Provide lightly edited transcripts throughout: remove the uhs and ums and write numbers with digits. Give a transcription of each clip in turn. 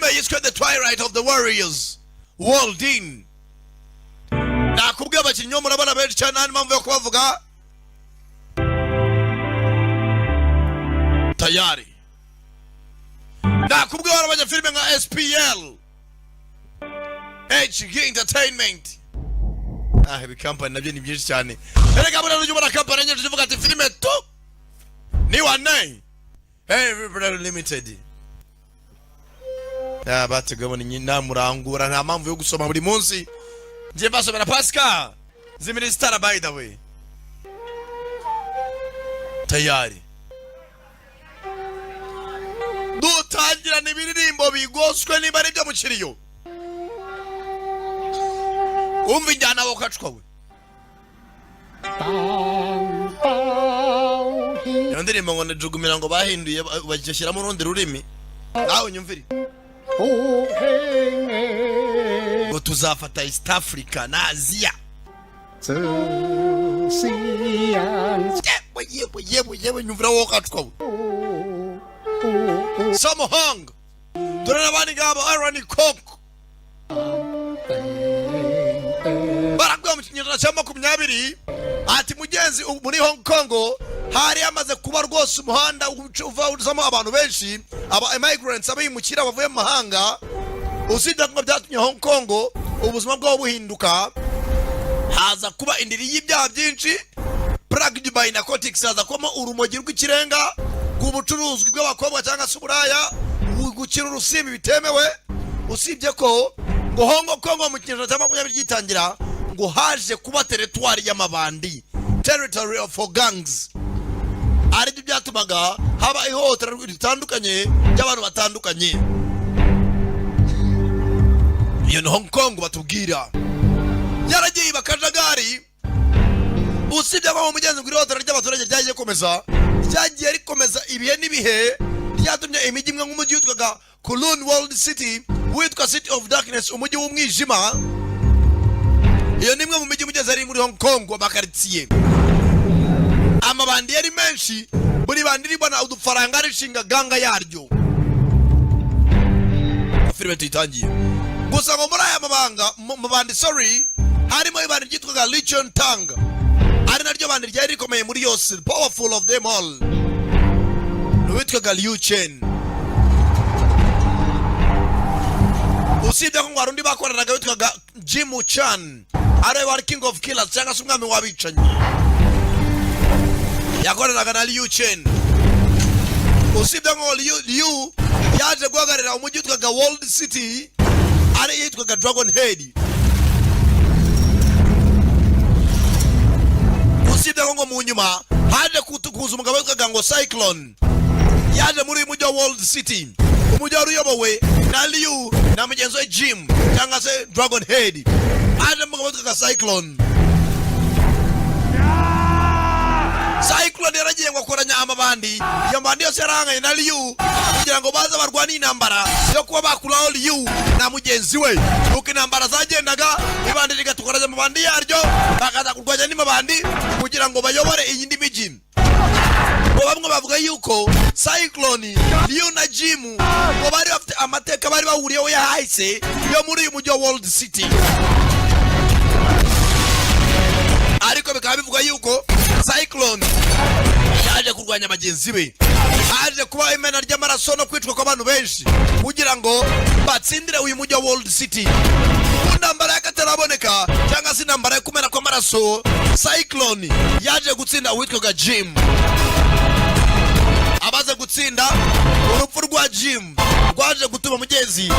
filime yiswe The Twilight of the Warriors Walled In. Nakubwiye abakinnyi murabona benshi cyane nta mpamvu yo kubavuga. Tayari nakubwiye barabanya filime nka SPL HG Entertainment. Ibi company nabyo ni byinshi cyane. Erega bura n'ujya ubona company nyinshi zivuga ati filime tu ni one Everybody Limited. Batugabona nyina murangura nta mpamvu yo gusoma buri munsi. Nje basomera Pascal Ziministara by the way. Tayari dutangira n'ibiririmbo bigoswe niba ari byo mukiriyo. Umva injyana abo kacwa we. Iyo ndirimbo ngo ndajugumira ngo bahinduye bagishyiramo urundi rurimi. Nawe nyumvire. Ngo tuzafata East Africa na Asia. Yewe nyumvira wo kacwa we. Samohang. Turana bani gabo Irony Coke. Barakwa mu kinyarwanda cya 20 ati mugenzi muri Hong Kong hari amaze kuba rwose umuhanda uvamo abantu benshi aba immigrants abimukira bavuye mu mahanga. Usibye ko byatumye Hong Kong ubuzima bwabo buhinduka, haza kuba indiri y'ibyaha byinshi, plagued by narcotics, haza kuba urumogi rw'ikirenga, kubucuruzwa bw'abakobwa cyangwa se uburaya, gukira urusimbi bitemewe. Usibye ko ngo Hong Kong mu kinyarwanda cya 20 gitangira ngo haje kuba territory y'amabandi, territory of gangs. Ari byo byatumaga haba ihotera ritandukanye y'abantu batandukanye. Iyo ni Hong Kong batubwira. Yaragiye bakajagari. Usibye ko mu mugenzi kuri ihotera ry'abaturage ryagiye komeza, ryagiye rikomeza ibihe n'ibihe, ryatumye imijyi imwe nk'umujyi witwaga Kowloon World City, witwa City of Darkness, umujyi w'umwijima. Iyo nimwe mu mijyi mugeze ari muri Hong Kong bakaritsiye. Amabandi yari menshi, buri bandi ribona udufaranga rishinga ganga yaryo. Filime tuyitangiye. Gusa ngo muri aya mabandi harimo ibandi ryitwaga Legion Tang. Ari naryo bandi ryari rikomeye muri yose, powerful of them all. Witwaga Liu Chen. Usibye ko ngwarundi bakoranaga witwaga Jim Chan, ari wari king of killers cyangwa se umwami w'abicanyi. Yakoranaga na Liu Chen. Usibye ko Liu yaje guhagarira umujyi witwaga World City, ari yitwaga Dragon Head. Usibye ko mu nyuma haje kuza umugabo witwaga ngo Cyclone, yaje muri uyu mujyi wa World City, umujyi wari uyobowe na Liu na mugenzi we Jim cyangwa se Dragon Head. Haje umugabo witwaga Cyclone. Cyclone yaragiye ngo akoranya amabandi, yamandi yose yaranganye na Liu kugira ngo baze barwana intambara yo kuba bakuraho Liu na mugenzi we. Uko intambara zagendaga, ibandi rigatukoranya amabandi yaryo, bakaza kurwanya n'imabandi kugira ngo bayobore iyindi mijyi. Bamwe bavuga yuko Cyclone, Liu na Jim ngo bari bafite amateka bari bahuriyeho yahise yo muri uyu mujyi wa World City. Ariko bikaba bivuga yuko Cyclone yaje kurwanya bagenzi be, haje kuba imena ry'amaraso no kwicwa kw'abantu benshi kugira ngo batsindire uyu mujyi wa World City. Intambara y'akataraboneka cyangwa se intambara yo kumena kw'amaraso, Cyclone yaje gutsinda uwitwaga Jim. Abaze gutsinda, urupfu rwa Jim rwaje gutuma mugenzi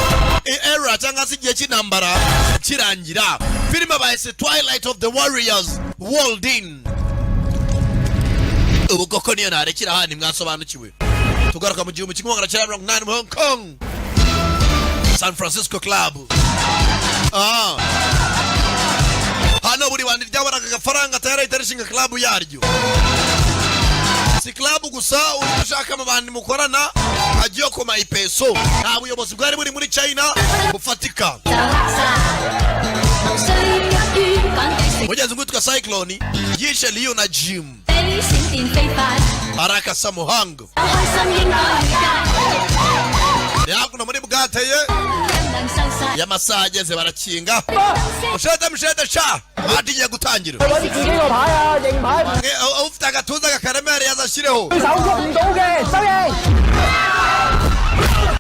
era cyangwa se igihe cy'intambara kirangira. Filime bayise Twilight of the Warriors Walled In. Ubu koko niyo narekira handi mwasobanukiwe. Tugaruka mu gihe mu 1980 mu Hong Kong, San Francisco Club. Hano buri bandi ryabaraga agafaranga tayari itarishinga club yaryo. Si club gusa, ushaka amabandi mukorana agiye koma ipeso. Nta buyobozi bwari buri muri China bufatika. Mugenzi witwa Cyclone yishe Liu na Jim. Baraka Samohang. yakuno muri bwateye y'amasaha ageze barakinga mushede sha batinye gutangira ufite agatuza gakaremere yazashyireho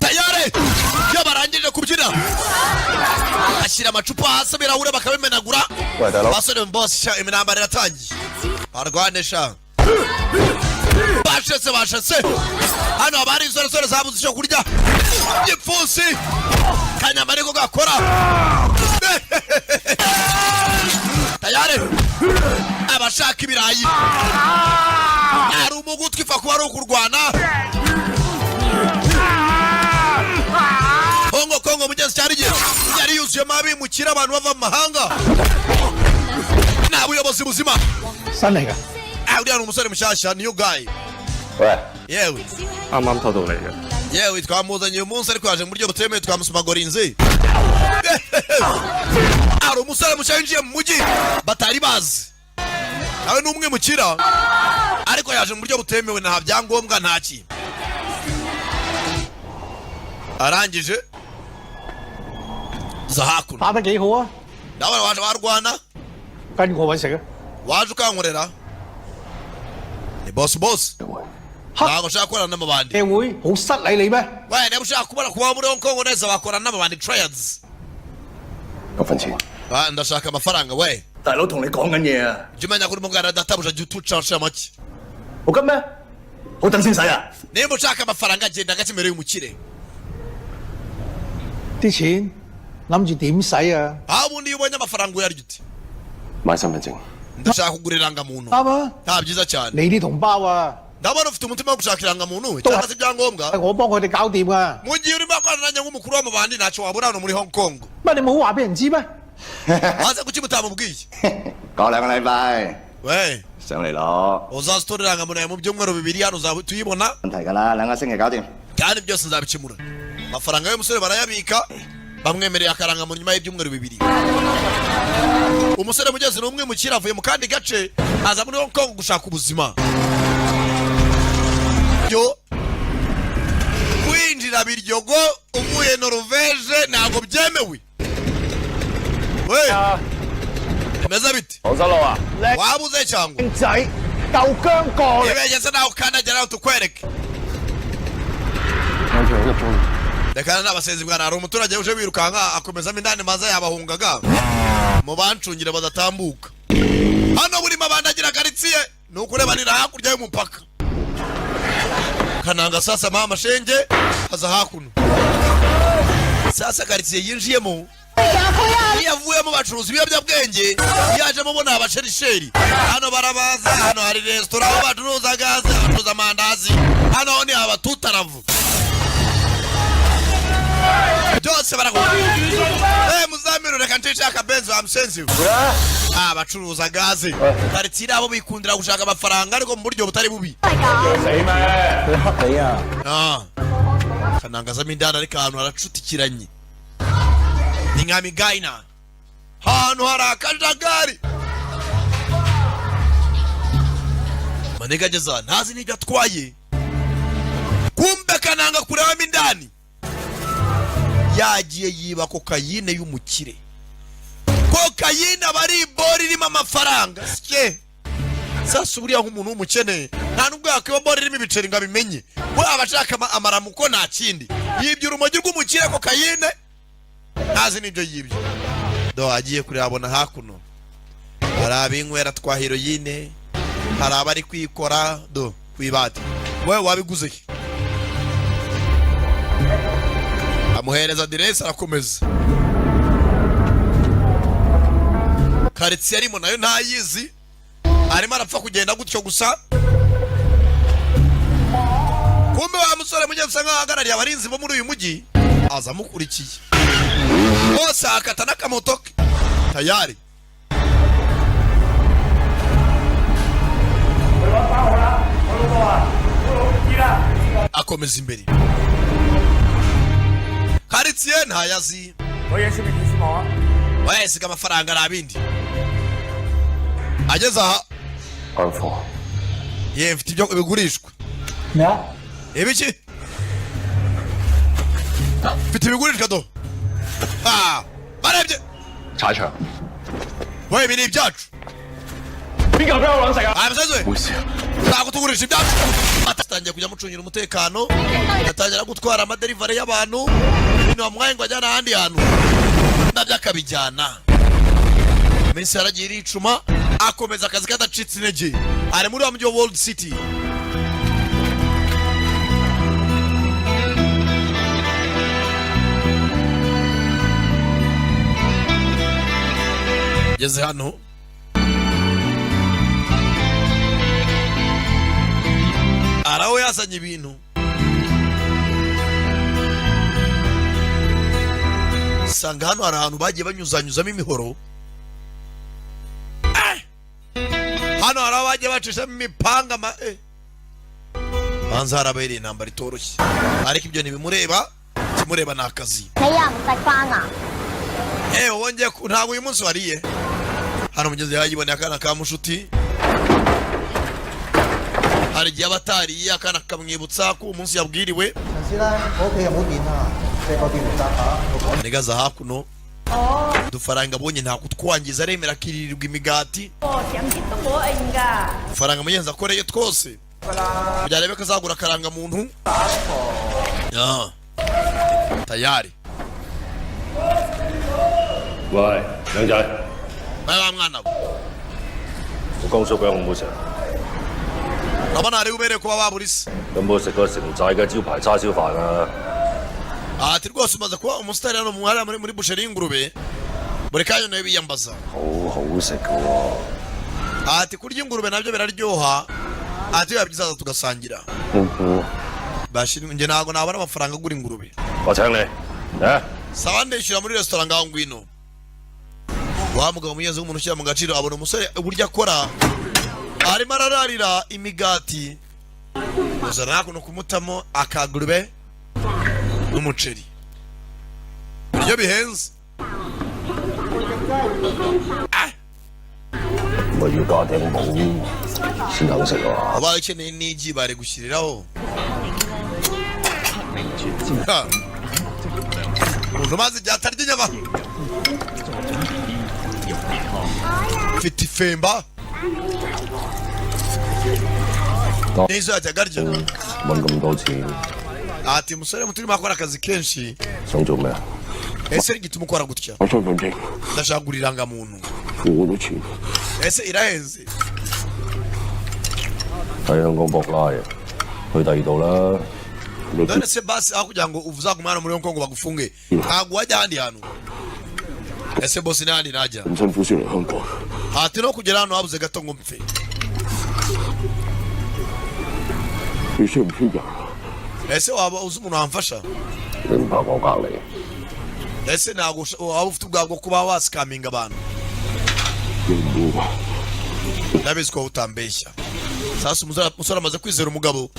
tayari iyo barangije kubyina ashyira amacupa hasi ibirahure bakabimenagura basore boss iminambara iratangiye barwanesha bashetse hano abari insoresore zabuze icyo kurya igipfunsi kanyama ariko gakora tayari abashaka ibirayi ari umugutwi ifa kuba ari ukurwana Kongo mugezi cyari gihe yari yuzuyemo abimukira abantu bava mu mahanga nta buyobozi buzima Sanega uriya ni umusore mushyashya new guy yewe yewe twamuzanye uyu munsi ariko yaje mu buryo butemewe twamusumagorinze ari umusore mushya yinjiye mu mujyi batari bazi nawe ni umwe mukira ariko yaje mu buryo butemewe nta byangombwa nta kintu arangije zahakuno 打得幾好啊 ndabona waje warwana 跟我揾食啊 waje ukankorera ni boss ntabwo ushaka gukorana n'amabandi 社會好失禮你咩 we niba ushaka kuba muri Hong Kong neza wakorana n'amabandi triads 嗰份錢， ndashaka amafaranga we 大佬同你講緊嘢啊！ jya umenya ko urimo kuganira databuja jya utuca make 好急咩？好等先使啊！ niba ushaka amafaranga genda gake imbere y'umukire 啲錢諗住點使啊 aho ubundi iyo ubonye amafaranga uyarya uti 買身份證， ndashaka kugura irangamuntu 啱啊 nta byiza cyane 你啲同胞啊 ndabona ufite umutima wo gushaka irangamuntu cyangwa se ibyangombwa 係我幫佢哋搞掂啊 mu gihe urimo akorana nanjye nk'umukuru w'amabandi ntacyo wabura hano muri Hong Kong 乜你冇話俾人知咩 waze kuki mutamubwiye 過兩個禮拜 we 上嚟攞， uzaza utora irangamuntu yawe mu byumweru bibiri hano uzaba tuyibona 問題㗎啦，兩個星期搞掂。 kandi byose nzabikemura amafaranga y'umusore barayabika bamwemereye akarangamuntu nyuma y'ibyumweru bibiri umusore mugezi ni umwe mukira avuye mu kandi gace aza muri Hong Kong gushaka ubuzima byo kwinjira Biryogo uvuye Norvège ntabwo byemewe we bimeze bite 好收路啊！ wabuze cyangwa 仔夠姜過嚟 ibegeze nawe ukandagira nawe tukwereke 我仲有一個鐘。 reka n'abasenzi bwana hari umuturage uje wirukanka akomezamo indani maze yabahungaga mu bancungire badatambuka hano burimo abandagira karitsiye ni ukurebanira hakurya y'umupaka kananga sasa mama shenge haza hakuno sasa karitsiye yinjiyemo iyo avuyemo bacuruza ibiyobyabwenge yajemo bona abasherisheri hano barabaza hano hari resitora aho bacuruza gaze bacuruza amandazi hano ni abatutaravu byose barakora muzamiru reka ncisha akabenzi wa msenzi bacuruza gaze karitsiye abo bikundira gushaka amafaranga ariko mu buryo butari bubi 死咩？佢黑你啊！ kanangazamo indani ariko ahantu haracutikiranye ni nka migayina ahantu hari akajagari manega ageza ntazi n'ibyo atwaye kumbe kananga kurebamo indani yagiye yiba kokayine y'umukire kokayine aba ari ibori irimo amafaranga sike sasa buriya nk'umuntu w'umukene nta nubwo yakwiba bori irimo ibiceri ngo abimenye we aba ashaka amaramuko nta kindi yibye urumogi rw'umukire kokayine ntazi n'ibyo yibye do agiye kurebabona hakuno hari abinywera twa heroyine hari abari kwikora do kwibati wewe wabiguze he amuhereza aderesi arakomeza karitsiye arimo nayo ntayizi arimo arapfa kugenda gutyo gusa kumbe wa musore mujye usa nkaho ahagarariye abarinzi bo muri uyu mujyi aza amukurikiye bose akata n'akamoto ke tayari akomeza imbere karitsiye ntayazi wayasiga amafaranga ari abindi ageze aha 安貨， ye mfite ibyo bigurishwa 咩啊 ibiki mfite ibigurishwa do barebye 踩場。 we ibi ni ibyacu 邊個俾我揾食啊？ musazi 冇事啊。 ntabwo tugurisha ibyacu atangiye kujya mucungira umutekano atangira gutwara amaderivare y'abantu ibintu bamwaye ngo ajyana ahandi hantu nabyo akabijyana iminsi yaragiye iricuma akomeza akazi kadacitse intege ari muri wa mujyi wa World City geze hano araho yazanye ibintu sanga hano hari ahantu bagiye banyuzanyuzamo imihoro hano hari aho bagiye bacishamo imipanga banza harabereye intambara itoroshye ariko ibyo ntibimureba kimureba ni akazi wongeye ntabwo uyu munsi wariye hano mugeze yayiboneye akana ka mushuti hari igihe aba atariye akana kamwibutsa ko umunsi yabwiriwe nigaza hakuno udufaranga abonye ntabwo twangiza aremera akirirwa imigati udufaranga mugenzi akoreye twose kugira arebe ko azagura akaranga muntu tayari 喂，靚仔， baba mwana we 我剛叔嘅好唔好食？ urabona hari ubereye kuba baburisa 有冇食過城寨嘅招牌叉燒飯啊？ ati rwose umaze kuba umusitari hano muri busheri y'ingurube buri kanya nawe biyambaza 好好食嘅喎。 ati kurya ingurube nabyo biraryoha ati biba byiza tugasangira bashira nge ntabwo nabona amafaranga agura ingurube 我請你，嚟。 sawa ndishyura muri restaurant ngaho ngwino wa mugabo mugenzi w'umuntu ushyira mu gaciro abona umusore uburyo akora arimo arararira imigati uzana hakuno kumutamo akagurube n'umuceri ibyo bihenze 我要加頂帽先肯食啊！ abaye ukeneye n'igi bari gushyiriraho umuntu maze igihe atarya inyama mfite ifemba n'izo yajyaga arya 揾咁多錢， ati umusore muto urimo akora akazi kenshi 想做咩啊？ ese n'igituma ukora gutya 我身份證， ndashaka kugura irangamuntu 我都錢 ese irahenze 喺香港博拉啊，去第二度啦。 none se basi aho kugira ngo uzaguma hano muri Hong Kong bagufunge ntabwo wajya ahandi hantu ese bosi n'ahandi najya 咁辛苦先嚟香港， ati no kugera hano habuze gato ngo mpfe 你識唔識人？ ese waba uzi umuntu wamfasha 你唔怕我隔離？ ese ntabwo waba ufite ubwabo bwo kuba wasikaminga abantu 你唔會吧？ ndabizi ko utambeshya sasa umusore amaze kwizera umugabo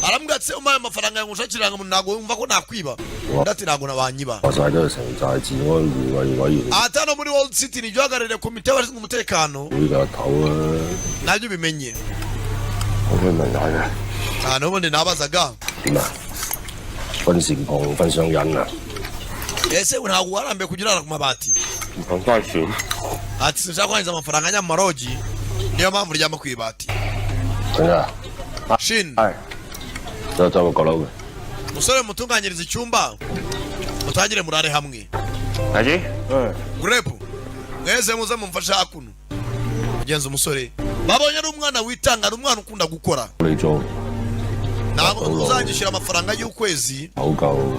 arambwira ati umpaye amafaranga yangu ushakira ngo ntabwo wumva ko nakwiba ndati ntabwo nabanyiba 話晒都係城寨治安護衛委員 ati hano muri World City ni gihagarariye komite y'abashinzwe umutekano 會嘅頭啊！ nabyo bimenye 我想問下嘅， n'ubundi nabazaga 點啊？分善旁分上癮啊！ ese ntabwo warambiye kugirana ku mabati 唔講多錢， ati sinshaka kwangiza amafaranga nyamarogi niyo mpamvu uryama ku ibati 真啊！ shin 走個閣樓嘅。 musore mutunganyiriza icyumba mutangire murare hamwe 大姐， gurepu mwese muze mumfashe hakuno mugenzi umusore babonye ari umwana witanga ari umwana ukunda gukora 你做 ntabwo uzagishyura amafaranga y'ukwezi 好夠，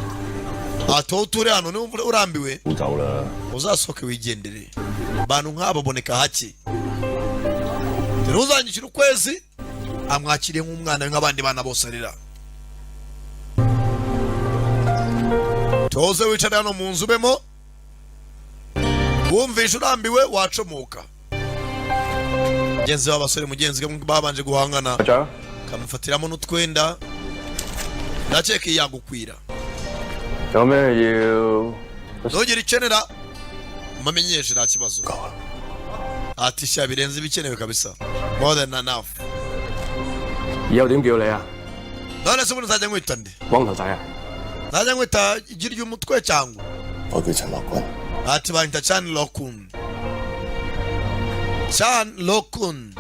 atowe uture hano niba urambiwe 好走啦！ uzasohoke wigendere abantu nk'abo baboneka hake ntuzanyishyura ukwezi amwakiriye nk'umwana we nk'abandi bana bose arera toze wicare hano mu nzu ubemo wumvishe urambiwe wacomoka mugenzi w'abasore mugenzi we babanje guhangana 長， kamufatiramo n'utwenda ndakeka iyi yagukwira 有咩要？ ntugire ikenera umamenyeshe nta kibazo ati sha birenze ibikenewe kabisa more than enough 以後點叫你啊？ none se ubundi nzajya nkwita nde 光頭仔啊？ najya nkwita igi ry'umutwe cyangwa 我叫陳樂君， ati banyita Chan Lokun. Chan Lokun.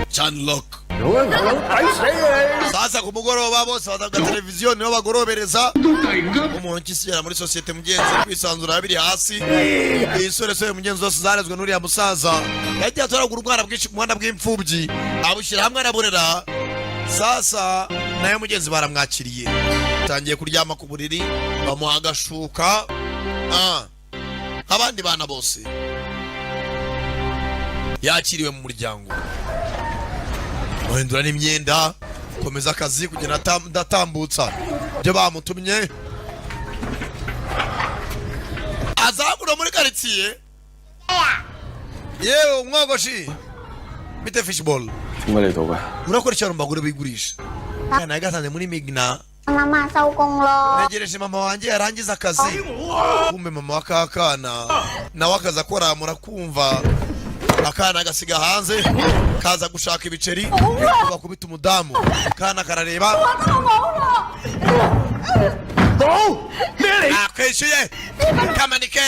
Chan Lok. 有人頭腦睇死你！ Sasa ku mugoroba bose bataga televiziyo niho bagorobereza umuntu kisiyera muri societe mugenzi kwisanzura biri hasi isore mugenzi zose zarezwe n'uriya musaza yagiye atoragura ubwana bwinshi ku muhanda bw'imfubyi abushyira hamwe araburera. Sasa nayo mugenzi baramwakiriye tangiye kuryama ku buriri bamuha agashuka abandi bana bose yakiriwe mu muryango bahindura n'imyenda komeza akazi kugenda ndatambutsa ibyo bamutumye azagura muri quartier yewe umwogoshi bite fishball 點解你到嘅？ urakora cyane mbagure bigurisha kana yagatanze muri Migna Mama 收工咯。 negereje mama wanjye yarangiza akazi kumbe mama wakakana nawe akaza akora murakumva akana gasiga hanze kaza gushaka ibiceri bakubita umudamu kana karareba akwishyuye kamanike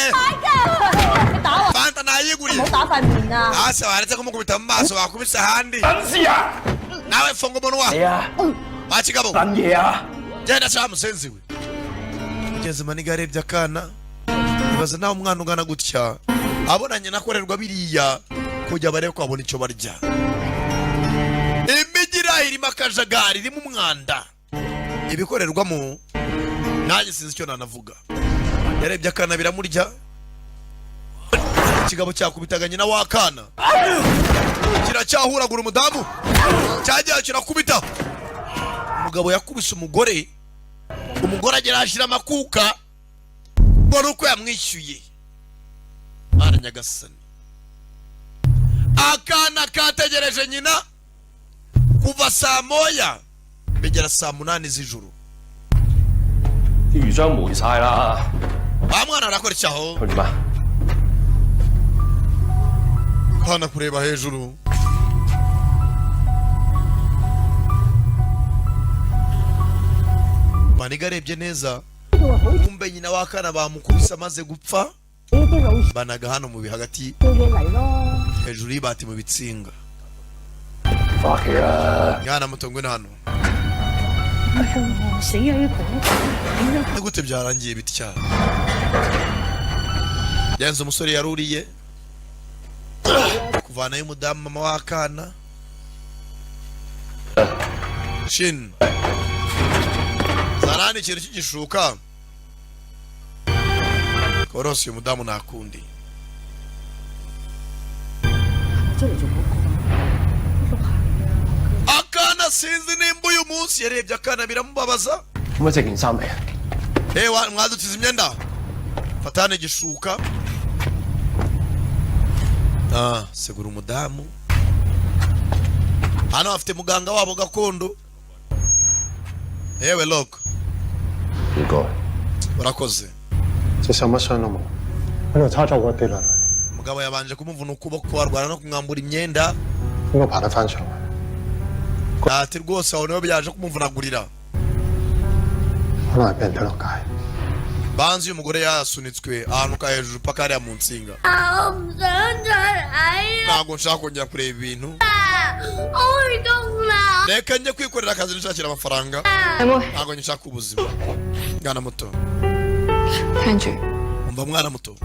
fanta nayiguriye 打塊面啊！ hasi waretse kumukubita mu maso wakubise ahandi nawe funga umunwa wakigabo genda sha musenzi we mugeze maniga arebye akana ibaza nawe umwana ungana gutya abonanye nakorerwa biriya kujya barebe ko abona icyo barya. Imigira irimo akajagari irimo umwanda ibikorerwamo nanjye sinzi icyo nanavuga. Yarebye akana biramurya ikigabo cyakubitaga nyina w'akana kiracyahuragura umudamu cyajya kirakubita umugabo yakubise umugore agera ashira amakuka mbona uko yamwishyuye Mana Nyagasani. Akana kategereje nyina kuva saa moya bigera saa 8 z'ijoro. 啲魚漿霉晒啦， Bamwana arakora icyaho 佢點啊？ kana kureba hejuru Maniga arebye neza kumbe nyina w'akana bamukubise amaze gupfa banaga hano mu bihagati hejuru y'ibati mu bitsinga. 翻屋企啦。 Mwana muto ngwino hano. 死啊！呢個 Nigute byarangiye bitya. Yanze umusore yaruriye kuvana y'umudamu mama w'akana. Shin Zarani ikintu cy'igishuka Korosi umudamu nakundi. Akana sinzi nimba uyu munsi yarebye akana biramubabaza. 咁啊，整件衫嚟啊！ Ewa mwadutiza imyenda fatane igishuka. Segura umudamu hano afite muganga wabo gakondo. Ewe Lok 唔該。 urakoze. 隻手乜傷都冇，喺度差咗嗰啲啦， Mugabo yabanje kumuvuna ukuboko arwana no kumwambura imyenda. 應該爬得翻上去。 Ati rwose aho niho byaje kumuvunagurira. 可能係俾人推落街。 Banzi uyu mugore yasunitswe ahantu ka hejuru paka hariya mu nsinga. 我唔想再睇啦！ Ntabwo nshaka kongera kureba ibintu. 開工啦！ Reka njye kwikorera akazi nishakira amafaranga. 妹妹， Ntabwo nshaka ubuzima. Mwana muto. 聽住， Umva mwana muto.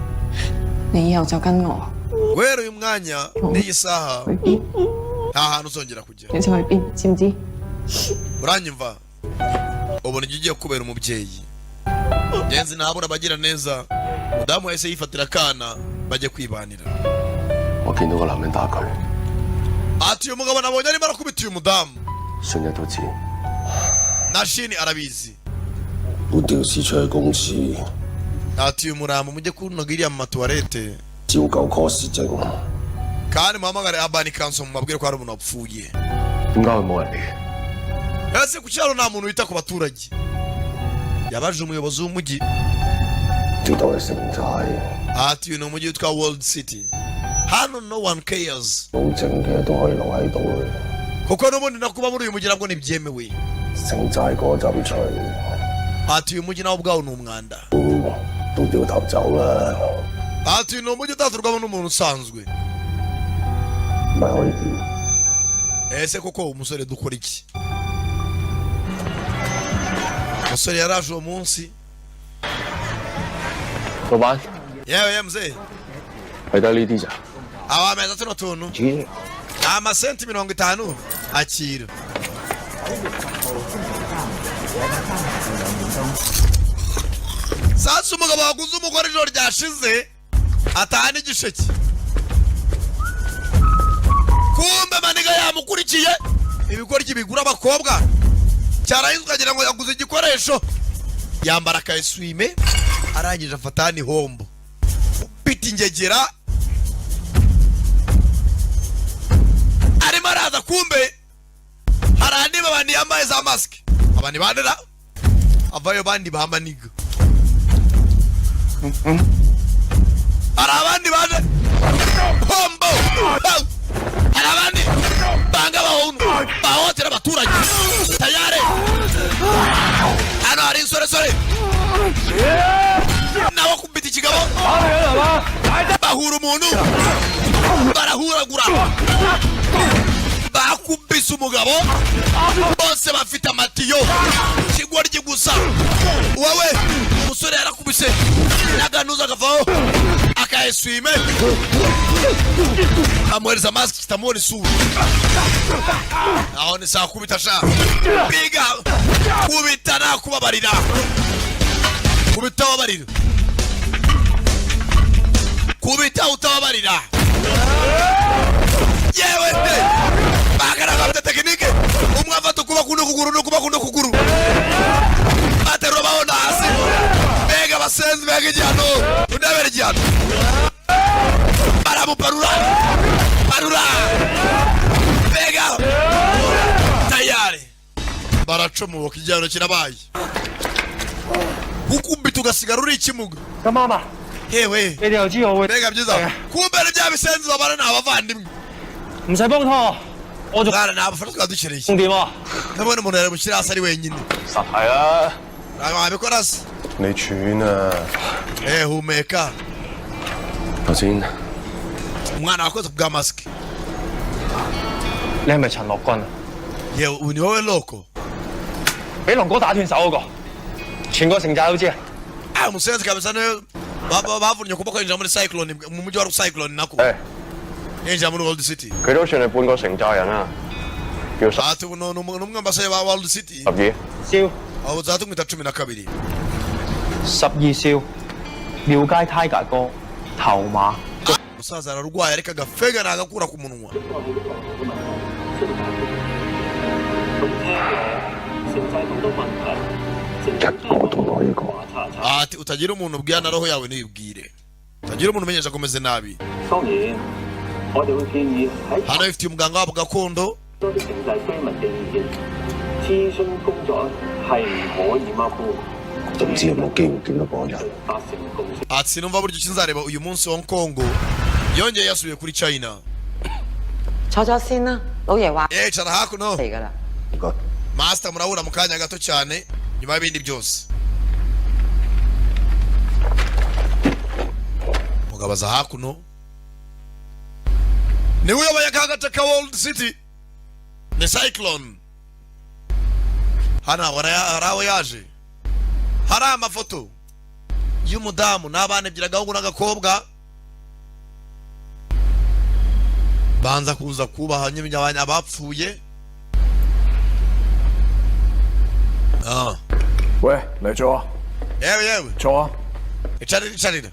你以後就跟我， Guhera uyu mwanya n'iyi saha 去邊 nta hantu uzongera kujya. 你就去邊，知唔知？ Uranyumva? Ubona igihe ugiye kubera umubyeyi. Ngenzi ntabura abagira neza. Mudamu yahise yifatira akana bajye kwibanira. 我見到個男人打佢， Ati uyu mugabo nabonye arimo arakubita uyu mudamu. 信日都知。 Na Shini arabizi. 我調屍出去公司， Ati uyu murambo mujye kunoga iriya mu matuwarete. 照舊 course 證。 Kandi muhamagare Abani Kanso mubabwire ko hari umuntu wapfuye. 點解佢冇人嚟？ Ese ku cyaro nta muntu wita ku baturage. Yabaje umuyobozi w'umujyi. 調到去城寨， Ati uyu ni umujyi witwa World City. Hano no one cares. 冇證嘅都可以留喺度嘅。 Kuko n'ubundi no kuba muri uyu mujyi nabwo ntibyemewe. 城寨嗰陣除 ati uyu mujyi nawo ubwawo ni umwanda 都掉頭走啦， ati ni umujyi utaturwamo n'umuntu usanzwe 咪可以點？ ese koko umusore dukora iki umusore yaraje uwo munsi 老闆， yewe mzee 係得呢啲咋？ awameza tuno tuntu 主 amasenti 50 akira sasa umugabo waguze umugore ijoro ryashize ataha n'igisheke kumbe maniga yamukurikiye ibigoryi bigura abakobwa cyarahinzwe ukagira ngo yaguze igikoresho yambara akayeswime arangije afata n'ihombo upita ingegera arimo araza kumbe hari andi babandi yambaye za masike abandi bandera avayo bandi bamaniga hari abandi baje hombo hari abandi banga bahotera abaturage tayare hano hari insoresore nawe kubita ikigabo bahura umuntu barahuragura bakubise umugabo bose bafite amatiyo kigoryi gusa wowe umusore yarakubise n'aganuza agavaho akayeswime amuhereza masike kitamubona isura aho ni saa kubita sha biga kubita nakubabarira kubita wabarira kubita utababarira yewe nde bagaragaza tekinike umwe afata ukuba kuno kuguru n'ukuba kuno kuguru baterura bahona hasi bega basenzi bega igihano undabera igihano baramuparura parura bega tayari baracomoka igihano kirabaye ukubita ugasigara uri ikimuga 咁啱啊！ yewe 你哋又知我會 bega byiza kumbe n'ibya bisenzi babana ni abavandimwe 唔使幫拖，我仲 mwana ntabufasha twadukereye 重點啊！ ndabona umuntu yari mushyira hasi ari wenyine 實係啦。 ntabwo wabikora se 你串啊！ humeka 頭先 umwana wakoze kubwa masike 你係咪陳樂君啊？ yewe uyu ni wowe loko 俾龍哥打斷手嗰個，全個城寨都知啊！ umusenzi kabisa niwe bavunnye ukuboko yinjira muri cyclone mu mujyi wa cyclone nako 誒， yinjira muri World City 佢都算係半個城寨人啦，叫十 ati ubu ni umwe mbasaya ba World City 二， 少 abo zatumwita 12 12少，廟街 Tiger 哥頭馬， umusaza ararwaye ariko agafega nagakura ku munwa 一個都冇一個。 ati utagira umuntu ubwira na roho yawe ntibwire utagira umuntu umenyesha akomeze nabi 當然，我哋會建議喺 hano ifitiye umuganga wabo gakondo 多啲城寨居民嘅意見，諮詢工作係唔可以馬虎， 就唔知有冇機會見到嗰個人。 達成共識。 ati sinumva buryo ki nzareba uyu munsi Hong Kong yongeye yasubiye kuri China 坐咗先啦，老爺話 yicara hakuno 嚟㗎啦。 唔該。 master murahura mu kanya gato cyane nyuma y'ibindi byose mugabo aza hakuno niwe uyoboye aka gace ka World City ni Cyclone hano hari aho yaje hari amafoto y'umudamu n'abana ebyiri agahungu n'agakobwa banza kuza kubaha nyine abapfuye 啊！ 喂，嚟咗啊！ yewe yewe 坐啊！ icarira icarira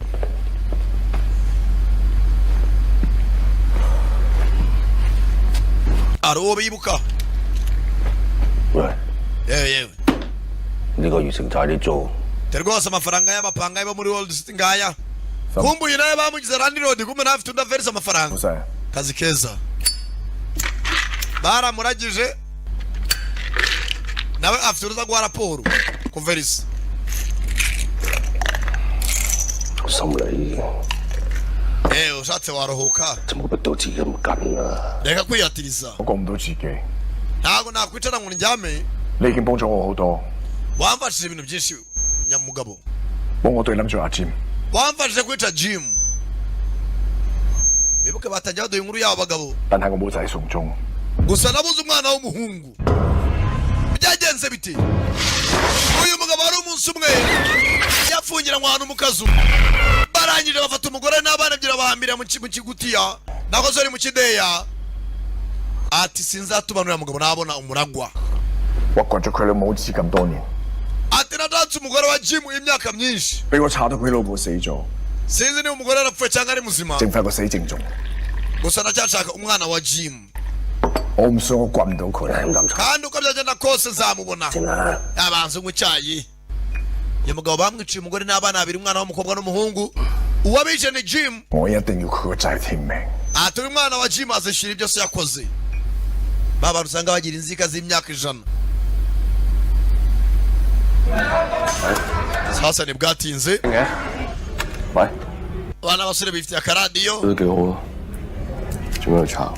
hari uwo bibuka 喂， yewe yewe 呢個月城寨啲租 te rwose amafaranga y'abapangayi bo muri World City ngaya kumbuye nawe bamugize Randi Road kumbe nawe afite undi averisa amafaranga 老細， kazi keza baramuragije nawe afite uruza guha raporo kuverisa 心理 ushatse waruhuka 就冇逼到自己咁緊啦。 reka kwiyatiriza 我過唔到自己。 ntabwo nakwicara ngo ndyame 你已經幫咗我好多， wamfashije ibintu byinshi nyamugabo 幫我對諗住阿占， wamfashije kwica Jim bibuke batangiye baduha inkuru y'abo bagabo 但係我冇仔送終， gusa nabuze umwana w'umuhungu byagenze bite uyu mugabo ari umunsi umwe yafungiranywe ahantu mu kazu barangije bafata umugore n'abana ebyiri bahambira mu kigutiya nakoze ari mu kideya ati sinzatubanurira mugabo nabona umuragwa 我掘咗佢老母子咁多年， ati natanze umugore wa Jim imyaka myinshi 俾我查到佢老婆死咗， sinzi niba umugore arapfuye cyangwa ari muzima 剩翻個死證仲， gusa ndacyashaka umwana wa Jim 我唔信我掘唔到佢，咁 kandi uko byagenda kose nzamubona 先啦。 yabanze unywa icyayi uyu mugabo bamwiciye umugore n'abana babiri umwana w'umukobwa n'umuhungu uwabishe ni Jim 我一定要佢個仔聽命。 ati uyu mwana wa Jim azishyura ibyo se yakoze ba bantu usanga bagira inzika z'imyaka 100 sasa ntibwatinze 嘅，喂， abana basore bifitiye akaradiyo 都幾好啊，做咩去查？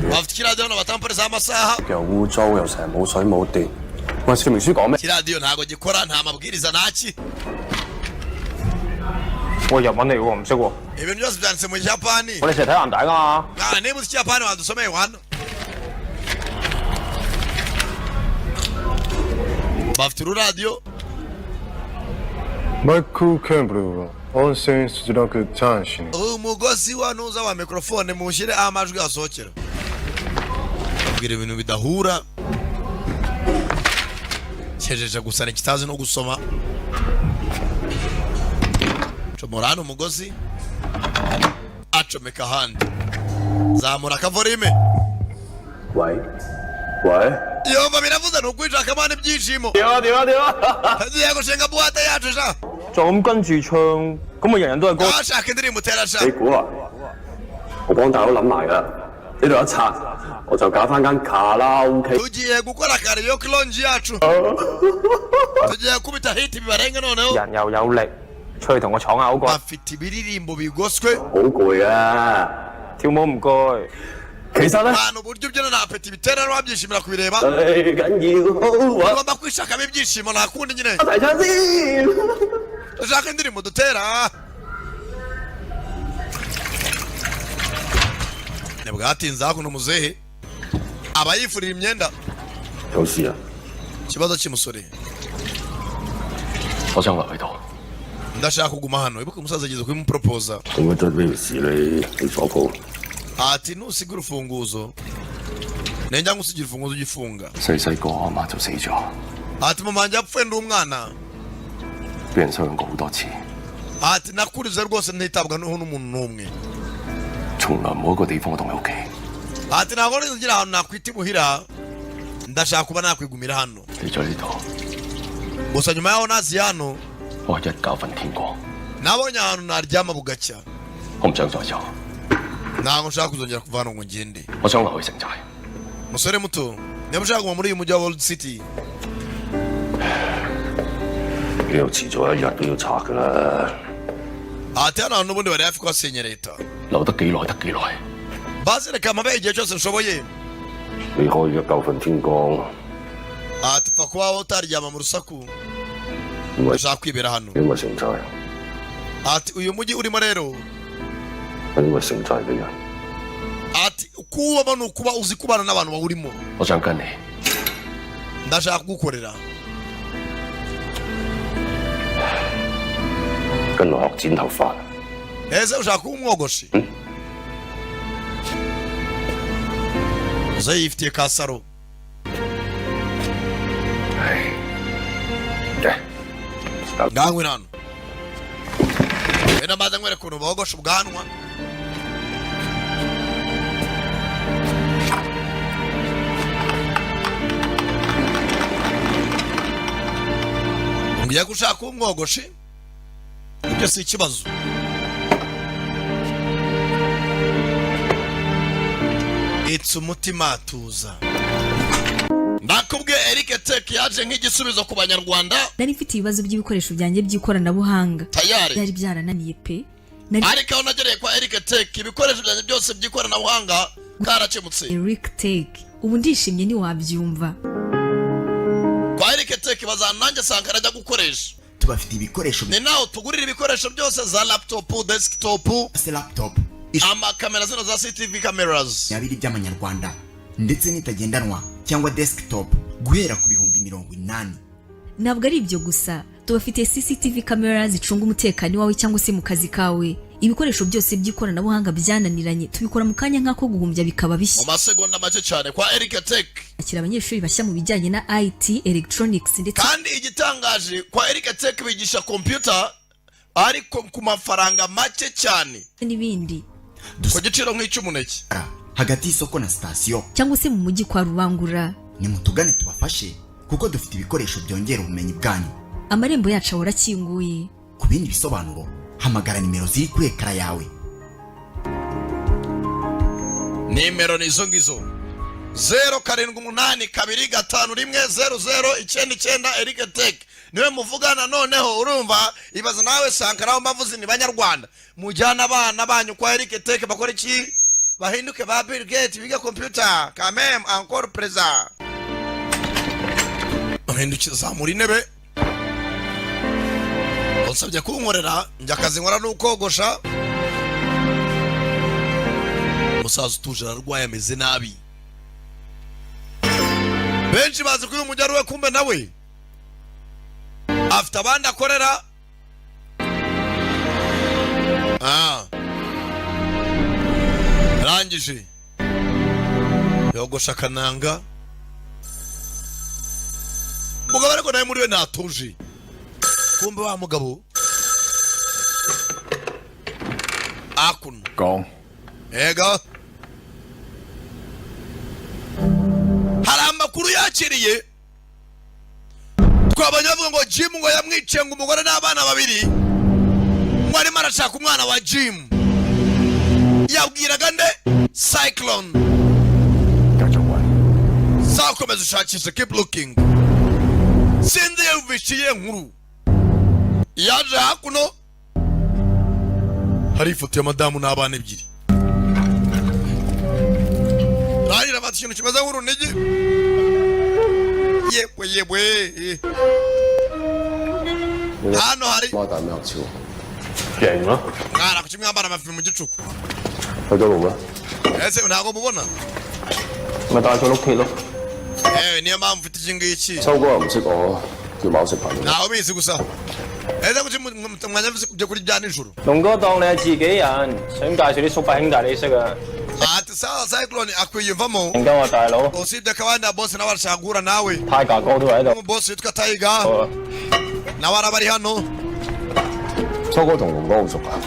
bafite ikiradiyo hano batamporeza amasaha 又污糟又成日冇水冇電，喂，說明書講咩？ ikiradiyo ntabwo gikora nta mabwiriza ntaki 我日文嚟喎，唔識喎。 ibintu byose byanditse mu Kiyapani 我哋成日睇藍帶㗎嘛。 mwana niba uzi Ikiyapani wadusomeye hano bafite ururadiyo マイクキャンブルは温泉出力端子に umugozi wa nuza wa mikrofone mushyire amajwi asohokera abwira ibintu bidahura cyejeje gusa nikitazi no gusoma comora hano umugozi acomeka ahandi zamura akavorime 喂喂， yumva biravuze ni ukwishaka amana ibyishimo 點啊點啊點啊！ tugiye gushinga buwate yacu sha 就咁跟住唱，咁咪人人都係歌。 washaka indirimbo utera sha 你估啊？我幫大佬諗埋㗎，呢度一拆我就搞翻間卡拉 OK。 tugiye gukora karaoke lounge yacu tugiye kubita hit bibarenga noneho 人又有力，出去同我闖下好過。 bafite ibiririmbo bigoswe 好攰啊！ 跳舞唔該。 其實咧， abantu uburyo ubyina nta peti bitera n'ababyishimira kubireba 最緊要 ugomba kwishakamo ibyishimo nta kundi nyine 一齊唱先。 dushaka indirimbo dutera ntibwatinze hakuno muzehe aba yifurira imyenda 有事啊？ ikibazo cy'umusore 我想留喺度。 ndashaka kuguma hano ibuka umusaza ageze kubimuporopoza 做乜真咩事你鎖鋪？ ati nusiga urufunguzo nenjya ngusigira urufunguzo ugifunga 細個阿媽就死咗， ati mama wanjye yapfuye ndi umwana 俾人收養過好多次， ati nakurize rwose ntitabwaho n'umuntu n'umwe 從來冇一個地方同佢屋企。 ati ntabwo ngira ahantu nakwita imuhira ndashaka kuba nakwigumira hano 嚟咗呢度， gusa nyuma yaho nazi hano 我係一覺瞓天光， nabonye ahantu naryama bugacya 我唔想再走， ntabwo nshaka kuzongera kuva hano ngo ngende 我想留去城寨。 musore muto niba ushaka kuguma muri uyu mujyi wa World City 呢度遲早一日都要拆㗎啦。 ati hano hantu n'ubundi bari hafi kuhasenya leta 留得幾耐得幾耐。 basi reka mpabe igihe cyose nshoboye 你可以一覺瞓天光， ati pfa kuba utaryama mu rusaku 因為 ndashaka kwibera hano 因為城寨， ati uyu mujyi urimo rero 因為城寨嘅人。 ati kuwubamo ni ukuba uzi kubana n'abantu bawurimo 我想跟你， ndashaka kugukorera 跟我學剪頭髮， ese ushaka kuba umwogoshi uze yifitiye ka saro 嘅。 ngangwe hano wenda mbaza nkwereka ukuntu bogosha ubwanwa ngiye gushaka kuba umwogoshi ibyo si ikibazo it's umutima tuza ndakubwiye Eric Tech yaje nk'igisubizo ku banyarwanda nari mfite ibibazo by'ibikoresho byanjye by'ikoranabuhanga tayari byari byarananiye pe ariko aho nagereye kwa Eric Tech ibikoresho byanjye byose by'ikoranabuhanga karakemutse Eric Tech ubu ndishimye ntiwabyumva bakibaza nanjye Sankara ajya gukoresha. Tubafite ibikoresho Ni naho tugurira ibikoresho byose za laptop, desktop, laptop amakamera zino za CCTV cameras. yabiri by'amanyarwanda ndetse n'itagendanwa cyangwa desktop guhera ku bihumbi 80. ntabwo ari ibyo gusa tubafite CCTV camera zicunga umutekano wawe cyangwa se mu kazi kawe. Ibikoresho byose by'ikoranabuhanga byananiranye tubikora mu kanya nk'ako guhumbya bikaba bishya mu masegonda make cyane kwa Eric Tech. Akira abanyeshuri bashya mu bijyanye na IT, electronics ndetse kandi igitangaje kwa Eric Tech bigisha computer ariko ku mafaranga make cyane n'ibindi ku giciro nk'icy'umuneke hagati y'isoko na station cyangwa se mu mujyi kwa Rubangura. Ni mutugane tubafashe kuko dufite ibikoresho byongera ubumenyi bwanyu. Amarembo yacu ahora akinguye. Ku bindi bisobanuro hamagara nimero ziri kuri ekara yawe. Nimero ni izo ngizo 0782510099 Eric Tech niwe muvugana noneho. Urumva ibaza nawe Sankara mbavuzi ni banyarwanda mujyana abana banyu kwa Eric Tech bakora iki? Bahinduke ba Bill Gates biga computer quand même encore présent. Bahindukiza zamura intebe onsabye kunkorera njya akazi nkora n'ukogosha. Musaza utuje ararwaye ameze nabi. Benshi bazi ko uyu mujyari we kumbe nawe afite abandi akorera. Rangije yogosha kananga mugabo ariko nawe muri we natuje. Kumbe wa mugabo akuno Go. Ega hari amakuru yakiriye twabonye bavuga ngo Jim ngo yamwiciye ngo umugore n'abana babiri ngo arimo arashaka umwana wa Jim. Yabwiraga nde Cyclone zakomeza ushakisha keep looking. Sinzi yumvishiye nkuru yaje hakuno hari ifoto ya madamu n'abana ebyiri. Rarira bati ikintu kimeze nk'urunigi. Yebwe hano hari mwana ku kimwambara amafi mu gicuku. Ese ntago mubona niyo mpamvu mfite iki ngiki. Ntaho bizi gusa ese kuki mwanya byo kuri bya nijoro. 龍哥當你係自己人，想介紹啲叔伯兄弟你識啊？ Ati sawa Cyclone akwiyumvamo. 唔該我大佬。 Usibye kabanda boss nawe arashagura nawe. Tiger 哥都喺度。 Boss yitwa Tiger. Nawe arabari hano. 初哥同龍哥好熟啊。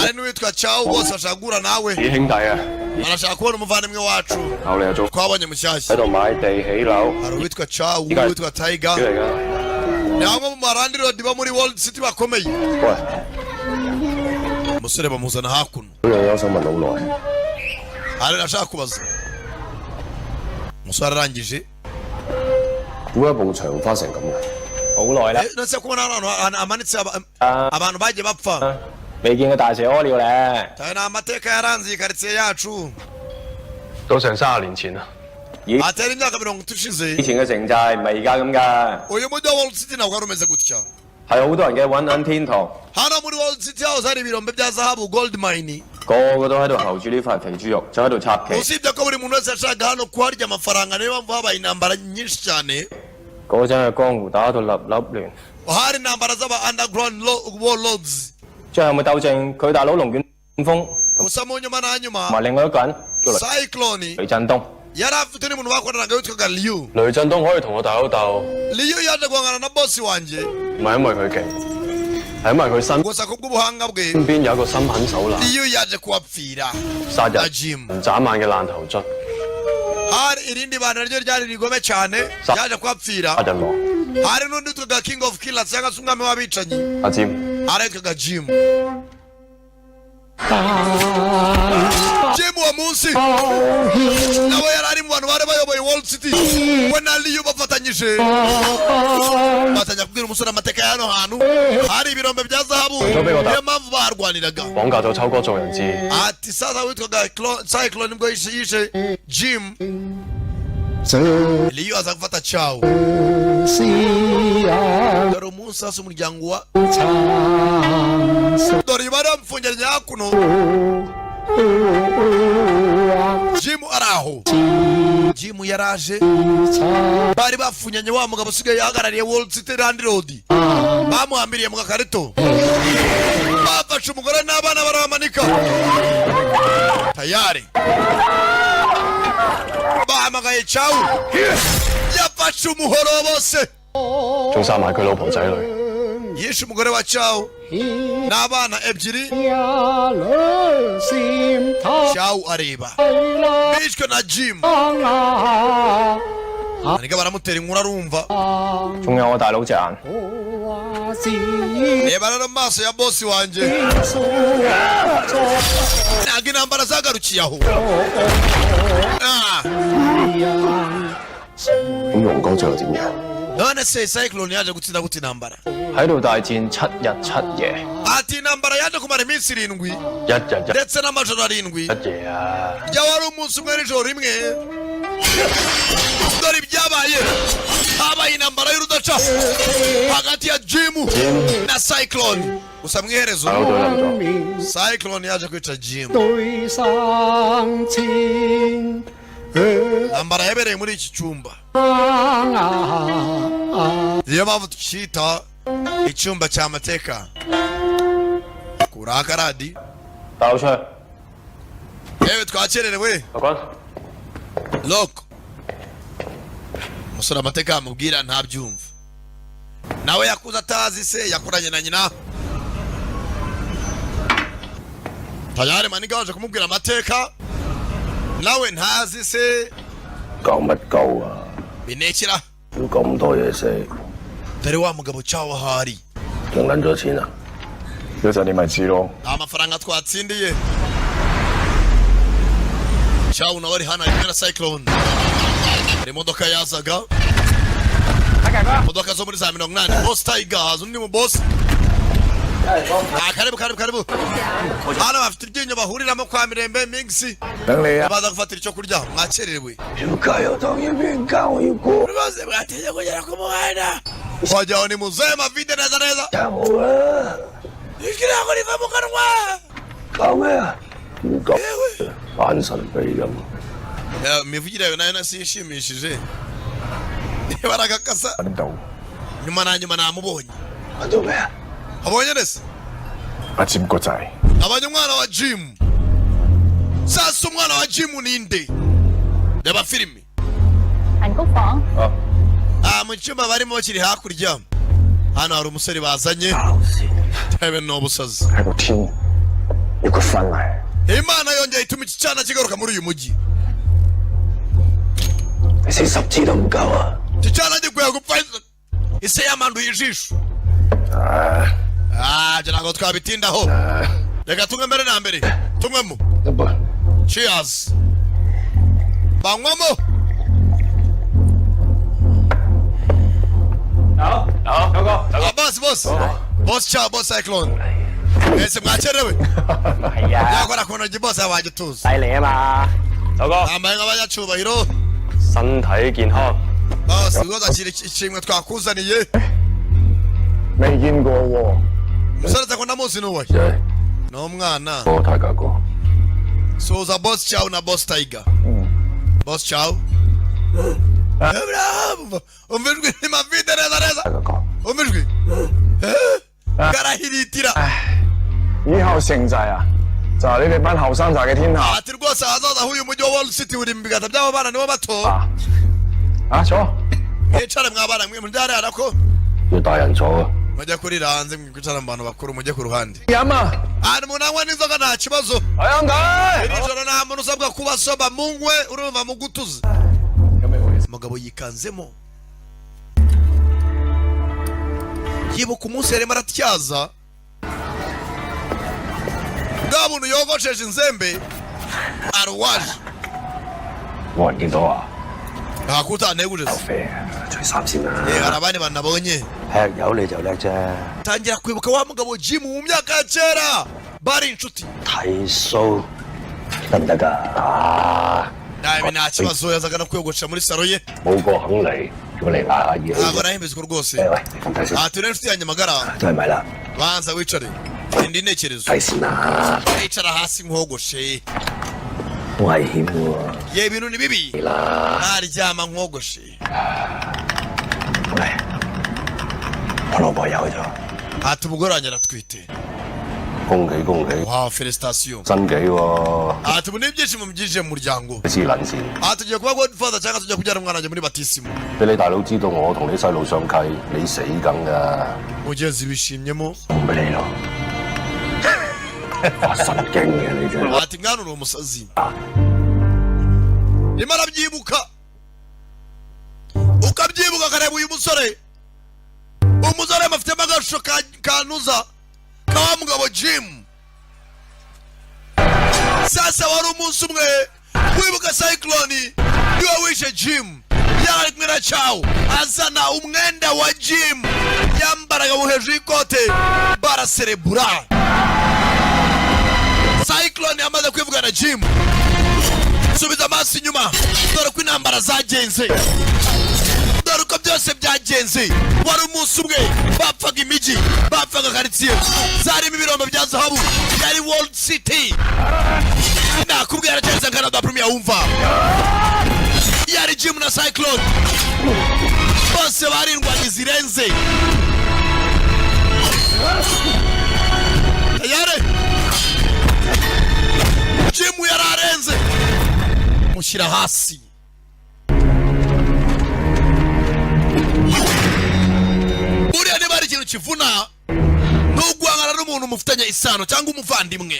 Ari n'uwitwa Chao boss arashagura nawe. 啲兄弟啊， Arashaka kubona umuvandimwe wacu. 後你又做 Twabonye mushyashya. 喺度買地起樓。 Hari uwitwa Chao, uwitwa Tiger. 嚟㗎。 Ni bamwe mu marandi road bo muri World City bakomeye. 喂， Umusore bamuzana hakuno. 嗰樣嘢我想問好耐。 Ari nashaka kubaza. Umusore arangije. 點解埲牆花成咁嘅？ 好耐啦。 Nase kubona ahantu amanitse abantu bagiye bapfa. 未見過大蛇屙尿咧。 Tayo na amateka yaranze iyi quartier yacu. 都成30年前啦。 Atera imyaka 30 ishize. 以前嘅城寨唔係而家咁㗎。 Uyu mujyi wa World City ntabwo wari umeze gutya. 係好多人嘅揾銀天堂。 Hano muri World City house hari ibirombe bya zahabu gold mine. 個個都喺度候住呢塊肥豬肉，就喺度插旗。 Usibye ko buri muntu wese yashaka hano kuharya amafaranga niyo mpamvu habaye intambara nyinshi cyane. 嗰陣嘅江湖打到立立亂。 Hari intambara z'aba underground warlords. 最後咪鬥正佢大佬龍捲風 Gusa mu nyuma na nyuma 同埋另外一個人叫 Cyclone 雷振東。 yari afite n'umuntu bakoranaga witwaga Liu. 雷振東可以同我大佬鬥， Liu yaje guhangana na boss wanjye. 唔係因為佢勁，係因為佢身 Gusa kubw'ubuhanga bwe 邊有一個心狠手辣、 Liu yaje kuhapfira. 殺人 Jim 斬眼嘅爛頭卒， hari irindi bana naryo ryari rigome cyane yaje kuhapfira. 殺人王 Hari n'undi witwaga King of Killers cyangwa se umwami w'abicanyi. 阿占。 Aretwaga Jim. Jim wa munsi nawe yari ari mu bantu bari bayoboye World City. We na Liu bafatanyije batanya kubwira umusore amateka ya hano hantu hari ibirombe bya zahabu niyo mpamvu barwaniraga. 綁架咗秋哥做人質。 Ati sasa witwaga Cyclone nibwo yishe Jim Liyo aza gufata Chow. Dore umunsi sasa umuryango wa dore baramfungiranye hakuno. Jim araho. Jim yaraje. Bari bafunyanye wa mugabo usigaye yahagarariye Wall City Land Road. Bamuhambiriye mu gakarito. Bafashe umugore n'abana barabamanika. Tayari. Bahamagaye Chow. Yafashe umuhoro bose. 仲殺埋佢老婆仔女。 Yishe umugore wa Chow n'abana ebyiri. Chow areba. Bishwe na Jim. Ariko baramutera inkuru arumva. 仲有我大佬隻眼。 Reba rero amaso ya boss wanje. Ntabwo intambara zagarukiye aho. 咁龍哥最後點樣？ None se Cyclone yaje gutsinda gute intambara? 喺度大戰7日7夜， Ati intambara yaje kumara iminsi 7 一日ndetse n'amajoro 7. 一夜啊！ Yawari umunsi umwe n'ijoro rimwe. Dore ibyabaye. Habaye intambara y'urudaca hagati ya Jim na Cyclone. Gusa mwiherezo Cyclone yaje kwica Jim. Intambara yabereye muri iki cyumba. Niyo mpamvu tukita icyumba cy'amateka. Kurakaradi. 大佬出去。 Yewe twakererewe. Look. Musura amateka amubwira ntabyumva. Nawe yakuza atazi se yakoranye na nyina. Tayari maniga waje kumubwira amateka. Nawe ntazi se. 講乜鳩啊？ Binekira. 要咁多嘢食， Dore wa mugabo Chow ahari. 仲撚咗錢啊？ 一陣你咪知咯。 Amafaranga twatsindiye. Chow nawe ari hano ari na Cyclone. Hari imodoka yazaga. Imodoka zo muri za 80. Boss Tiger haza undi mu boss. Karibu. Hano bafite iryinyo bahuriramo kwa Mirembe Mix. 等你啊！ Baza gufatira icyo kurya mwakererewe. 要加油當然邊加我要過。 Rwose bwatinye kugera ku muhanda. Wajyaho ni muzehe mavide neza neza. 加我啊！ Ikirago riva mu kanwa. 搞咩啊？唔講，扮神秘咁。 Imivugire yawe nayo nasishimishije. Baragakasa. 揾到 Nyuma na nyuma namubonye. 揾到咩啊？ Abonye nese. 阿占個仔， Abonye umwana wa Jim. Sasa umwana wa Jim ninde? Reba filimi. 幸福房 Mu cyumba barimo bakiri hakurya. Hano hari umusore bazanye. 搞事！ Tebe n'ubusazi. 喺個天要佢翻嚟。 Imana yongeye ituma iki cyana kigaruka muri uyu mujyi. 你死10次都唔夠啊！ Iki cyana gikwiye gupfa ise yamanduye ijisho. Ngira ngo twabitindaho. Reka tumwe mbere na mbere. Tumwemo. 一般。 Cheers. Banywamo. Boss Chow, Boss Cyclone. Ese mwakerewe. 係啊， Yakora ku ntoki boss yabaye tuzi. 犀利啊嘛，九哥， Ambaye nk'abanyacubahiro. 身體健康。 Boss rwose akira ishimwe twakuzaniye. 未見過喎。 Umusore nzakunda muzi n'uwe. 仔， Ni umwana. 我大家哥。 Suza Boss Chow na Boss Tiger. Boss Chow. Umvijwe ni mavide neza neza. 大家哥。 Umvijwe. Karahiritira. 以後城寨啊，就係你哋班後生仔嘅天下。 Ati rwose ahazaza h'uyu mujyi wa Wall City uri mu biganza by'abo bana nibo bato. 坐。 Mwicare mwabana mwe muryarara ko. 要大人坐啊！ Mujya kurira hanze mwicara mu bantu bakuru mujye ku ruhande. 飲啊！ Ahantu umuntu anywa n'inzoga nta kibazo. 阿陽仔。 Iri joro nta muntu usabwa kuba soba munywe urumva mugutuze. Umugabo yikanzemo. Yibuka umunsi yarimo aratyaza. Bwa muntu yogosheje inzembe aruwaje. 冇人見到啊！ Ntakutanteguje se. 啡除衫先啦。 hari abandi bantu nabonye. 吃有你就叻啫。 Tangira kwibuka wa mugabo Jim mu myaka ya kera. Bari inshuti. 睇 show 得唔得㗎？啊！ nawe nta kibazo yazaga no kwiyogosha muri salo ye 冇個肯嚟，叫你嗌下嘢。 ntabwo nahembezwa rwose 喂，放低先， aha turi inshuti yanjye magara 真係咪啦？ banza wicare indi ntekerezo 睇先啦， yicara hasi nkogoshe 危險喎。 ye ibintu ni bibi 係啦， naryama nkogoshe 喂，我老婆有咗， ati umugore wanjye aratwite 恭喜恭喜， wow felicitation 真幾喎， ati ubu ni ibyishimo byinjiye mu muryango 黐撚線， aha tugiye kuba godfather cyangwa tujya kubyara umwana wanjye muri batisimu 俾你大佬知道我同你細路上契，你死梗㗎， mugenzi bishimyemo 送俾你咯，發神經嘅你真係。 ati mwana uri umusazi rimwe arabyibuka ukabyibuka akareba uyu musore umusore amafitemo agashusho kanuza ka wa mugabo Jim sasa wari umunsi umwe wibuka Cyclone niwe wishe Jim yari kumwe na Chow azana umwenda wa Jim yambaraga mu hejuru y'ikote baraserebura Cyclone yamaze kwivugana Jim subiza amaso inyuma dore ko intambara zagenze dore uko byose byagenze wari umunsi umwe bapfaga imijyi bapfaga karitsiye zarimo ibirombe bya zahabu yari World City nakubwira cyane Canada Premier wumva yari Jim na Cyclone bose barindwanye zirenze yare Jim yararenze mushyira hasi buriya niba ari ikintu kivuna n'ugwangana n'umuntu mufitanye isano cyangwa umuvandimwe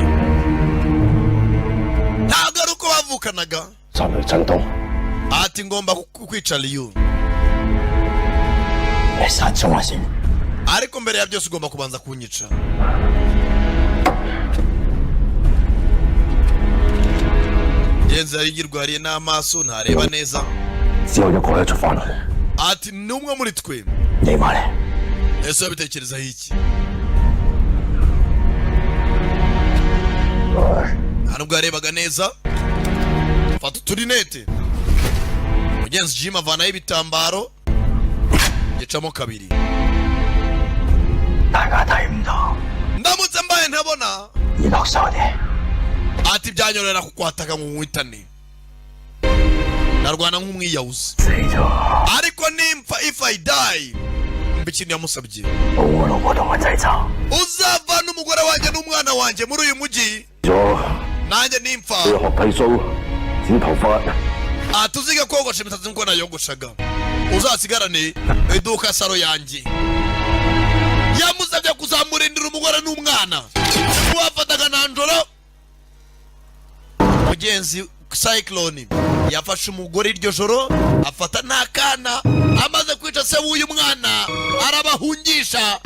ntabwo ari uko bavukanaga 三雷震動， ati ngomba kukwica Liu 你殺咗我先。 ariko mbere ya byose ugomba kubanza kunyica genzi yari yirwariye n'amaso ntareba neza 之後一個一出翻去， ati n'umwe muri twe 你話咧？ ese wabitekerezaho iki nta nubwo yarebaga neza fata uturinete mugenzi Jim avanaho ibitambaro gicamo kabiri 大家睇唔到， ndamutse mbaye ntabona 你落手啲。 ati byanyorera kukwataka mu mwitane narwana nk'umwiyahuzi ariko nimpfa if I die mba ikintu yamusabye 我老婆同我仔走 uzavana umugore wanjye n'umwana wanjye muri uyu mujyi 咗， nanjye nimpfa 要學剃須、剪頭髮。 tuziga kogosha imisatsi nk'uko nayogoshaga uzasigarane iduka saro yanjye yamusabye kuzamurindira umugore n'umwana wafataga na njoro mugenzi Cyclone yafashe umugore iryo joro afata n'akana amaze kwica se w'uyu mwana arabahungisha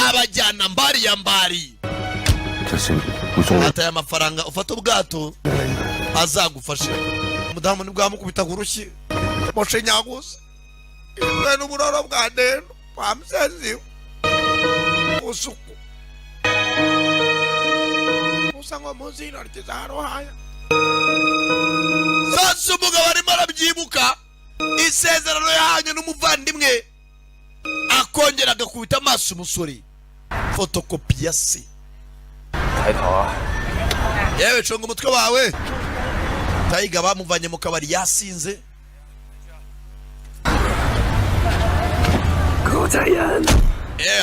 abajyana mbari ya mbari ataye amafaranga ufata ubwato azagufashe umudamu nibwamukubita ku rushyi moshe nyagusa we n'uburoro bwa deno kwa msenzi usuku usa ngo munsi y'intoryi za ruhaya sasa umugabo arimo arabyibuka isezerano yahanye n'umuvandimwe akongera agakubita amaso umusore fotokopi ya se 睇頭啊！ yewe cunga umutwe wawe Tayiga bamuvanye mu kabari yasinze 個仔人，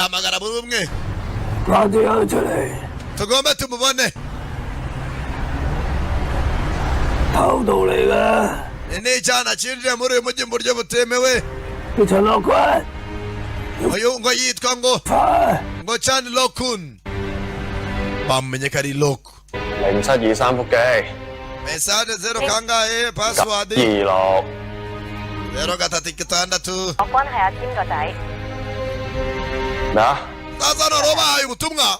hamagara buri umwe 攞啲人出嚟， tugomba tumubone 偷渡嚟㗎， ni icyana cyinjiye muri uyu mujyi mu buryo butemewe 叫陳樂坤， uyu ngo yitwa ngo Chan Lokun bamumenye ko ari Loku 0723腹肌， message 0 kangahe password 26 0 樂君係阿尖個仔。 咩啊？ sasa none bahaye ubutumwa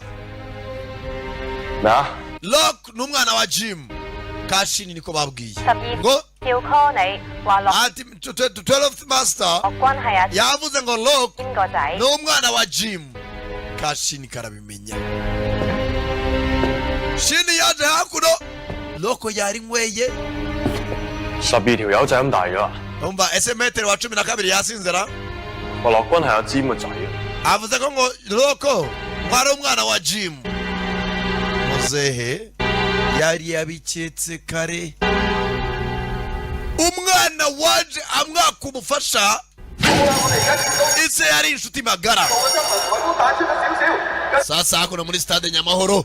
咩啊？ Loku ni umwana wa Jim Kashini niko babwiye 12 ngo 要 call 你話樂 ati 12th master 樂君係阿 yavuze ngo Loku 尖個仔 ni umwana wa Jim Kashini karabimenya Shini yaje hakuno Loko yari nyweye 12條友仔咁大㗎。 umva ese metero wa 12 yasinzira 我樂君係阿詹嘅仔。 avuze ko ngo Loko ari umwana wa Jim. Muzehe yari yabiketse kare. Umwana waje amwaka umufasha ise yari inshuti magara. Sasa hakuna muri stade Nyamahoro.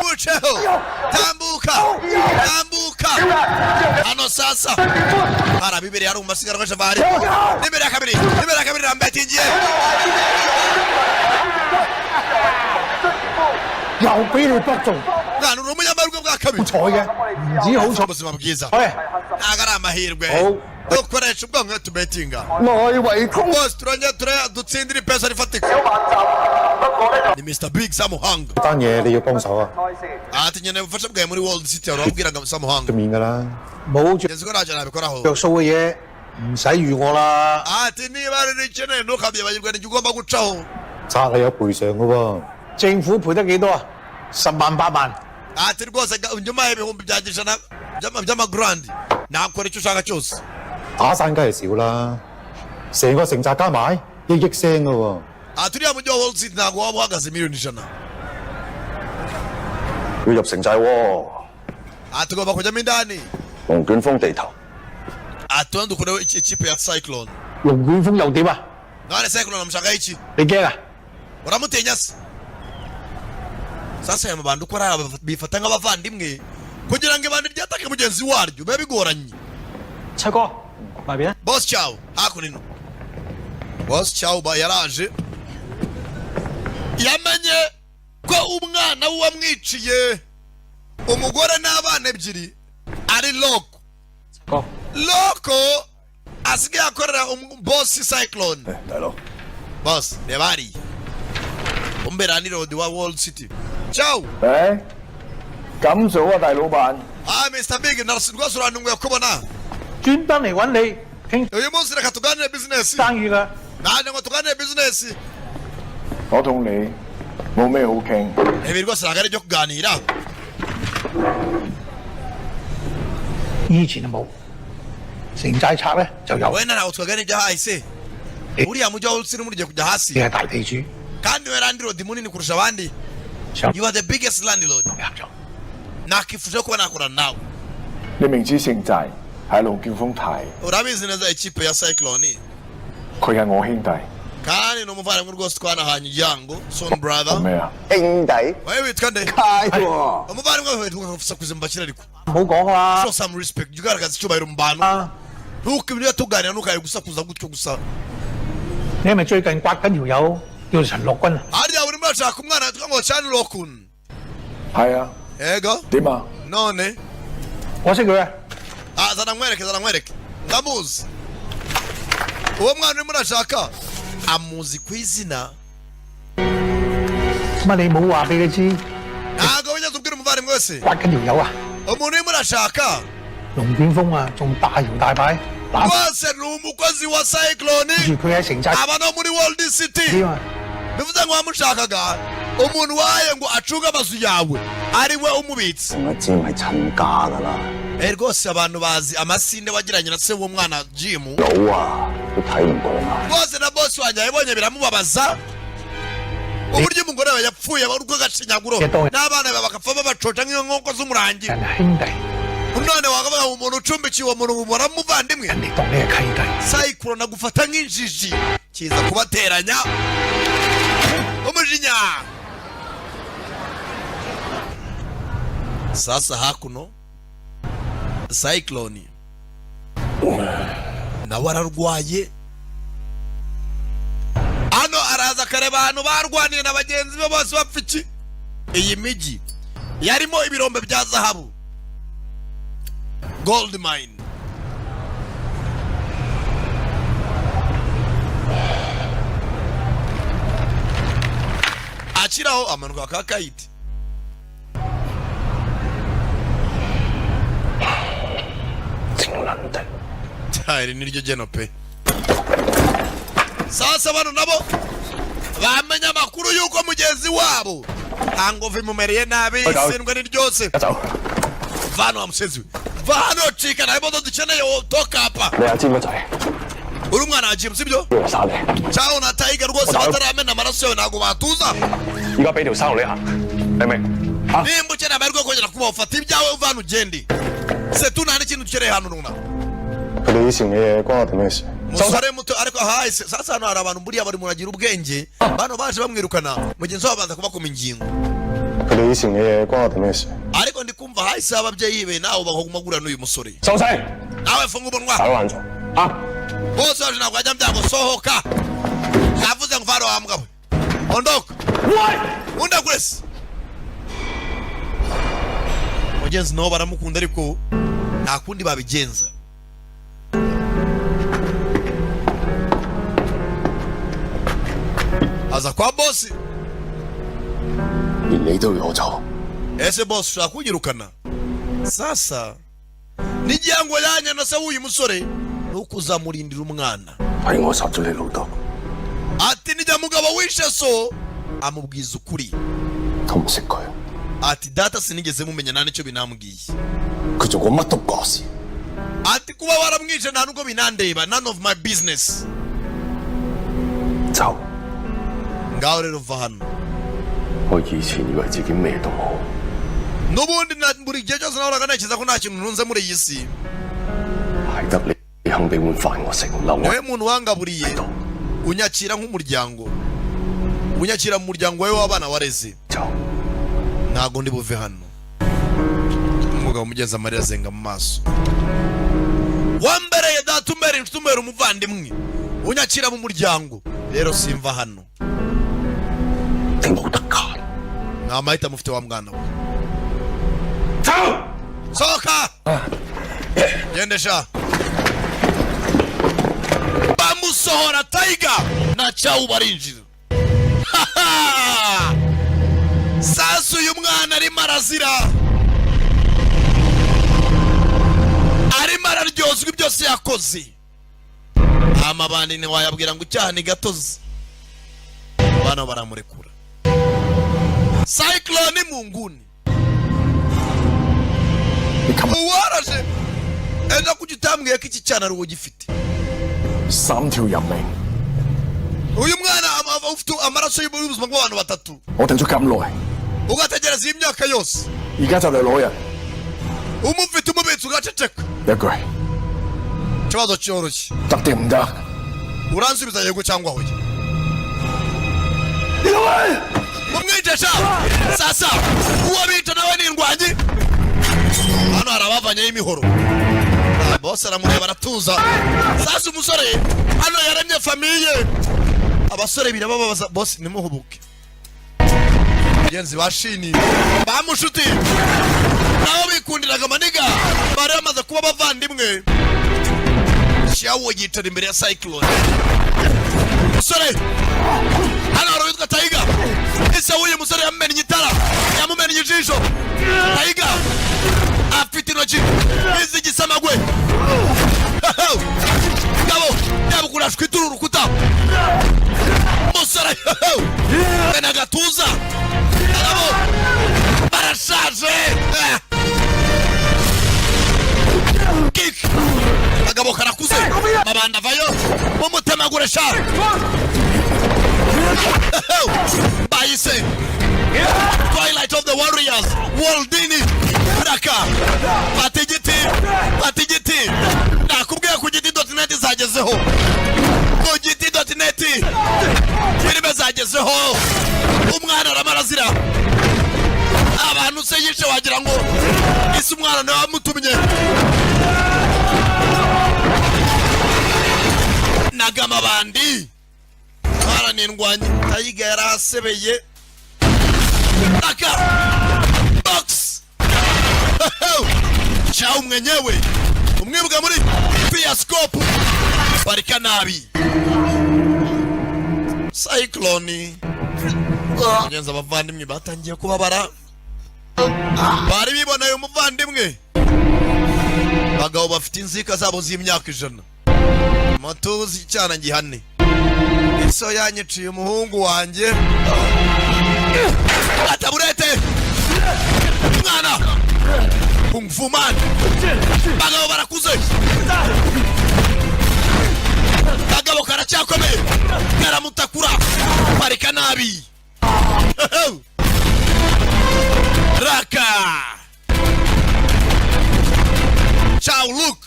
Muchaho tambuka hano sasa hara bibiri hari umusigara kwa Javari nimero ya kabiri rambetingiye又俾你搏中， mwana uri umunyamahirwe bwa kabiri 彩嘅，唔止好彩， ubuzima bwiza 係 ntago ari amahirwe 好 dukoresha ubwonko tubetinga 內圍通 bose turongera dutsindira ipesa rifatika ni Mr Big Samuhanga 單嘢你要幫手啊， ati nyene ubufasha bwawe muri World City urabwiraga Samuhanga 出面㗎啦。 冇着 nzi ko ntacyo nabikoraho 着數嘅嘢，唔使預我啦。 ati niba ari n'ikeneye ntukabyibagirwe n'icyo ugomba gucaho 責係有賠償㗎喎。 政府賠得幾多啊？10萬8萬。 ati rwose nyuma y'ibihumbi bya ijana by'amagrandi nakora icyo ushaka cyose 打散梗係少啦，成個城寨加埋1億聲㗎喎。 ati uriya mujyi wa World City ntabwo waba uhagaze miliyoni 100 要入城寨喎， ati ugomba kujyamo indani 龍捲風地頭。 ati wenda ukureho ikipe ya Cyclone 龍捲風又點啊？ none Cyclone amushakaho iki 你驚啊？ uramutinya se sasa aya mabandi uko ari bifata nk'abavandimwe kugira ngo ibandi ryatake mugenzi waryo biba bigoranye 七哥，埋邊啊？ Boss Chow hakuno ino Boss Chow yaraje yamenye ko umwana we wamwiciye umugore n'abana ebyiri ari Loko 哥， Loko asigaye akorera Boss Cyclone 大佬， Boss reba hariya umbera ni road wa World City Chow 誒，咁做啊，大老闆， Mr Big rwose urantunguye kubona 專登嚟揾你傾 uyu munsi reka tuganire business 生意㗎。 naje ngo tuganire business 我同你冇咩好傾。 ibi rwose ntabwo ari ibyo kuganira 以前就冇，城寨拆咧就有。 wenda ntabwo twaganira ibyahahise uriya mujyi wa World City mugiye kujya 你 hasi 係大地主， kandi we landlord munini kurusha abandi 想 you are the biggest landlord 合作。 nakifuje kuba nakorana nawe 你明知城寨係龍捲風睇， urabizi neza ikipe ya Cyclone 佢係我兄弟， kandi ni umuvandimwe rwose twanahanye igihango son 做 brother 咩啊？ 兄弟， wowe witwa nde 街喎， umuvandimwe wawe tugasakuza mu bakire ariko 唔好講啦 show some respect jya ugaragaza icyubahiro mu bantu 啊！ ntukibwire tuganira ntukaye gusakuza gutyo gusa 你係咪最近刮緊條友叫陳樂君啊？ harya urimo urashaka umwana witwa ngo Chan Lokun 係啊， ego 點啊？ none 我識佢啊！ zana nkwereke ndamuzi uwo mwana urimo urashaka amuzi ku izina 乜你冇話俾佢知 ntabwo wigeze ubwira umuvandimwe wese 刮緊條友啊？ umuntu urimo urashaka 龍捲風啊，仲大搖大擺攬 rwose ni umukozi wa Cyclone 住佢喺城寨 aba no muri World City 點啊？ bivuze ngo wamushakaga umuntu waye ngo acunge amazu yawe ari we umubitsi 同阿詹係親家㗎啦， rwose abantu bazi amasinde wagiranye na se w'umwana Jim 佬啊都睇唔過眼。 rwose na boss wanjye yabonye biramubabaza uburyo umugore we yapfuye urwo gashinyaguro n'abana be bagapfa babacoca nk'iyo nkoko z'umurangi 人係兄弟， none wakavuga ngo umuntu ucumbikiye uwo muntu umubona muvandimwe 人哋當你係契弟， Cyclone agufata nk'injiji kiza kubateranya umujinya sasa hakuno Cyclone nawe ararwaye hano araza akareba ahantu barwaniye na bagenzi be bose bapfa iki iyi migi yarimo ibirombe bya zahabu gold mine akiraho amanuka ka kayiti iri niryo geno pe sasa bano nabo bamenya amakuru y'uko mugenzi wabo hangover imumereye nabi isindwe ni ryose vano wa musenzi we vano cika na ibodo dukeneye toka hapa 你阿尖個仔， uri umwana wa Jim sibyo 要嚟殺你， cyaho na Tiger rwose bataramena amaraso yawe ntabwo batuza 而家俾條生路你行，明唔明？ nimba ukeneye amahirwe yo kongera kuba ufata ibyawe uvana ugende se tu nta n'ikintu dukeneye hano nuna 佢哋以前嘅嘢關我哋咩事？ musore muto ariko hahise sasa hano hari abantu buriya bari muragira ubwenge bano baje bamwirukana mugenzi wabo baza kubakoma ingingo 佢哋以前嘅嘢關我哋咩事？ ariko ndi kumva hahise ababyeyi be nawe bakagumagura n'uyu musore 收聲！ nawe funga umunwa 手爛咗啊！ bose baje ntabwo bajya mbyago sohoka navuze ngo varo wa mbwa we ondoka unda Grace mugenzi nabo baramukunda ariko nta kundi babigenza aza kwa boss 連你都要我走， ese boss ushaka kunyirukana sasa n'igihango yanya na se w'uyu musore nuko uzamurindira umwana 係我殺咗你老豆， ati nijya mugabo wishe so amubwiza ukuri 都唔識佢， ati data sinigeze mumenya nta nicyo binambwiye 佢做過乜都唔關事。 ati kuba waramwishe nta nubwo binandeba none of my business 走， ngaho rero va hano 我以前以為自己咩都冇， n'ubundi buri gihe cyose nahoraga ntekereza ko nta kintu ntunze muri iyi si 係得你肯俾碗飯我食，唔嬲 niwe 我。 muntu wangaburiye unyakira nk'umuryango unyakira mu muryango wawe w'abana wareze 走， ntago ndi buve hano umugabo mugeza amarira azenga mu maso wambereye data umbere inshuti umbere umuvandimwe unyakira mu muryango rero simva hano 你冇得揀。 nta mahitamo ufite wa mwana we sohoka gendesha bamusohora Tiger na cyawu barinjira sasa uyu mwana arimo arazira arimo araryozwa byose yakoze amabandi ntiwayabwira ngo icyaha ni gatozi abana baramurekura Cyclone mu nguni uwaraje ejo kuki utambwiye ko iki cyana ari uwo gifite 3條人命， uyu mwana ufite amaraso y'ubuzima bw'abantu batatu 我等咗咁耐， ugategereza iyi myaka yose 而家就嚟攞人， umufite umubitsi ugaceceka 一句 ikibazo cyoroshye 得定唔得？ uransubiza yego cyangwa hoya mumwijesha sasa uwo bita nawe ni indwanyi hano hari abavanyeho imihoro bose aramureba aratuza sasa umusore hano yaremye famiye abasore birababaza bose nimuhubuke genzi bashini bamushuti nabo bikundiraga amaniga bari bamaze kuba bavandimwe cyawo yicara imbere ya Cyclone musore hano hari uwitwa Tiger ese w'uyu musore yamumennye itara yamumennye ijisho Tiger afite intoki izigisamagwe ngabo yabukurashwa ituru urukuta musore bene agatuza ngabo barashaje kick agabo karakuze mabanda vayo mumutemagure sha bayise Twilight of the Warriors Waldini Raka Patigiti nakubwiye ku giti.net zagezeho ku giti.net filime zagezeho umwana aramarazira abantu se yishe wagira ngo isi umwana nawe wamutumye nagama bandi baranindwanye Tiger yarasebeye Raka box chao mwenyewe umwibuka muri Piascope barika nabi Cyclone ngenza abavandimwe batangiye kubabara bari biboneye umuvandimwe bagabo bafite inzika zabo z'imyaka 100 matuzi cyana ngihane iso yanyiciye umuhungu wanjye ataburete mwana kung fu man bagabo barakuze bagabo karacyakomeye karamutakura parika nabi raka ciao look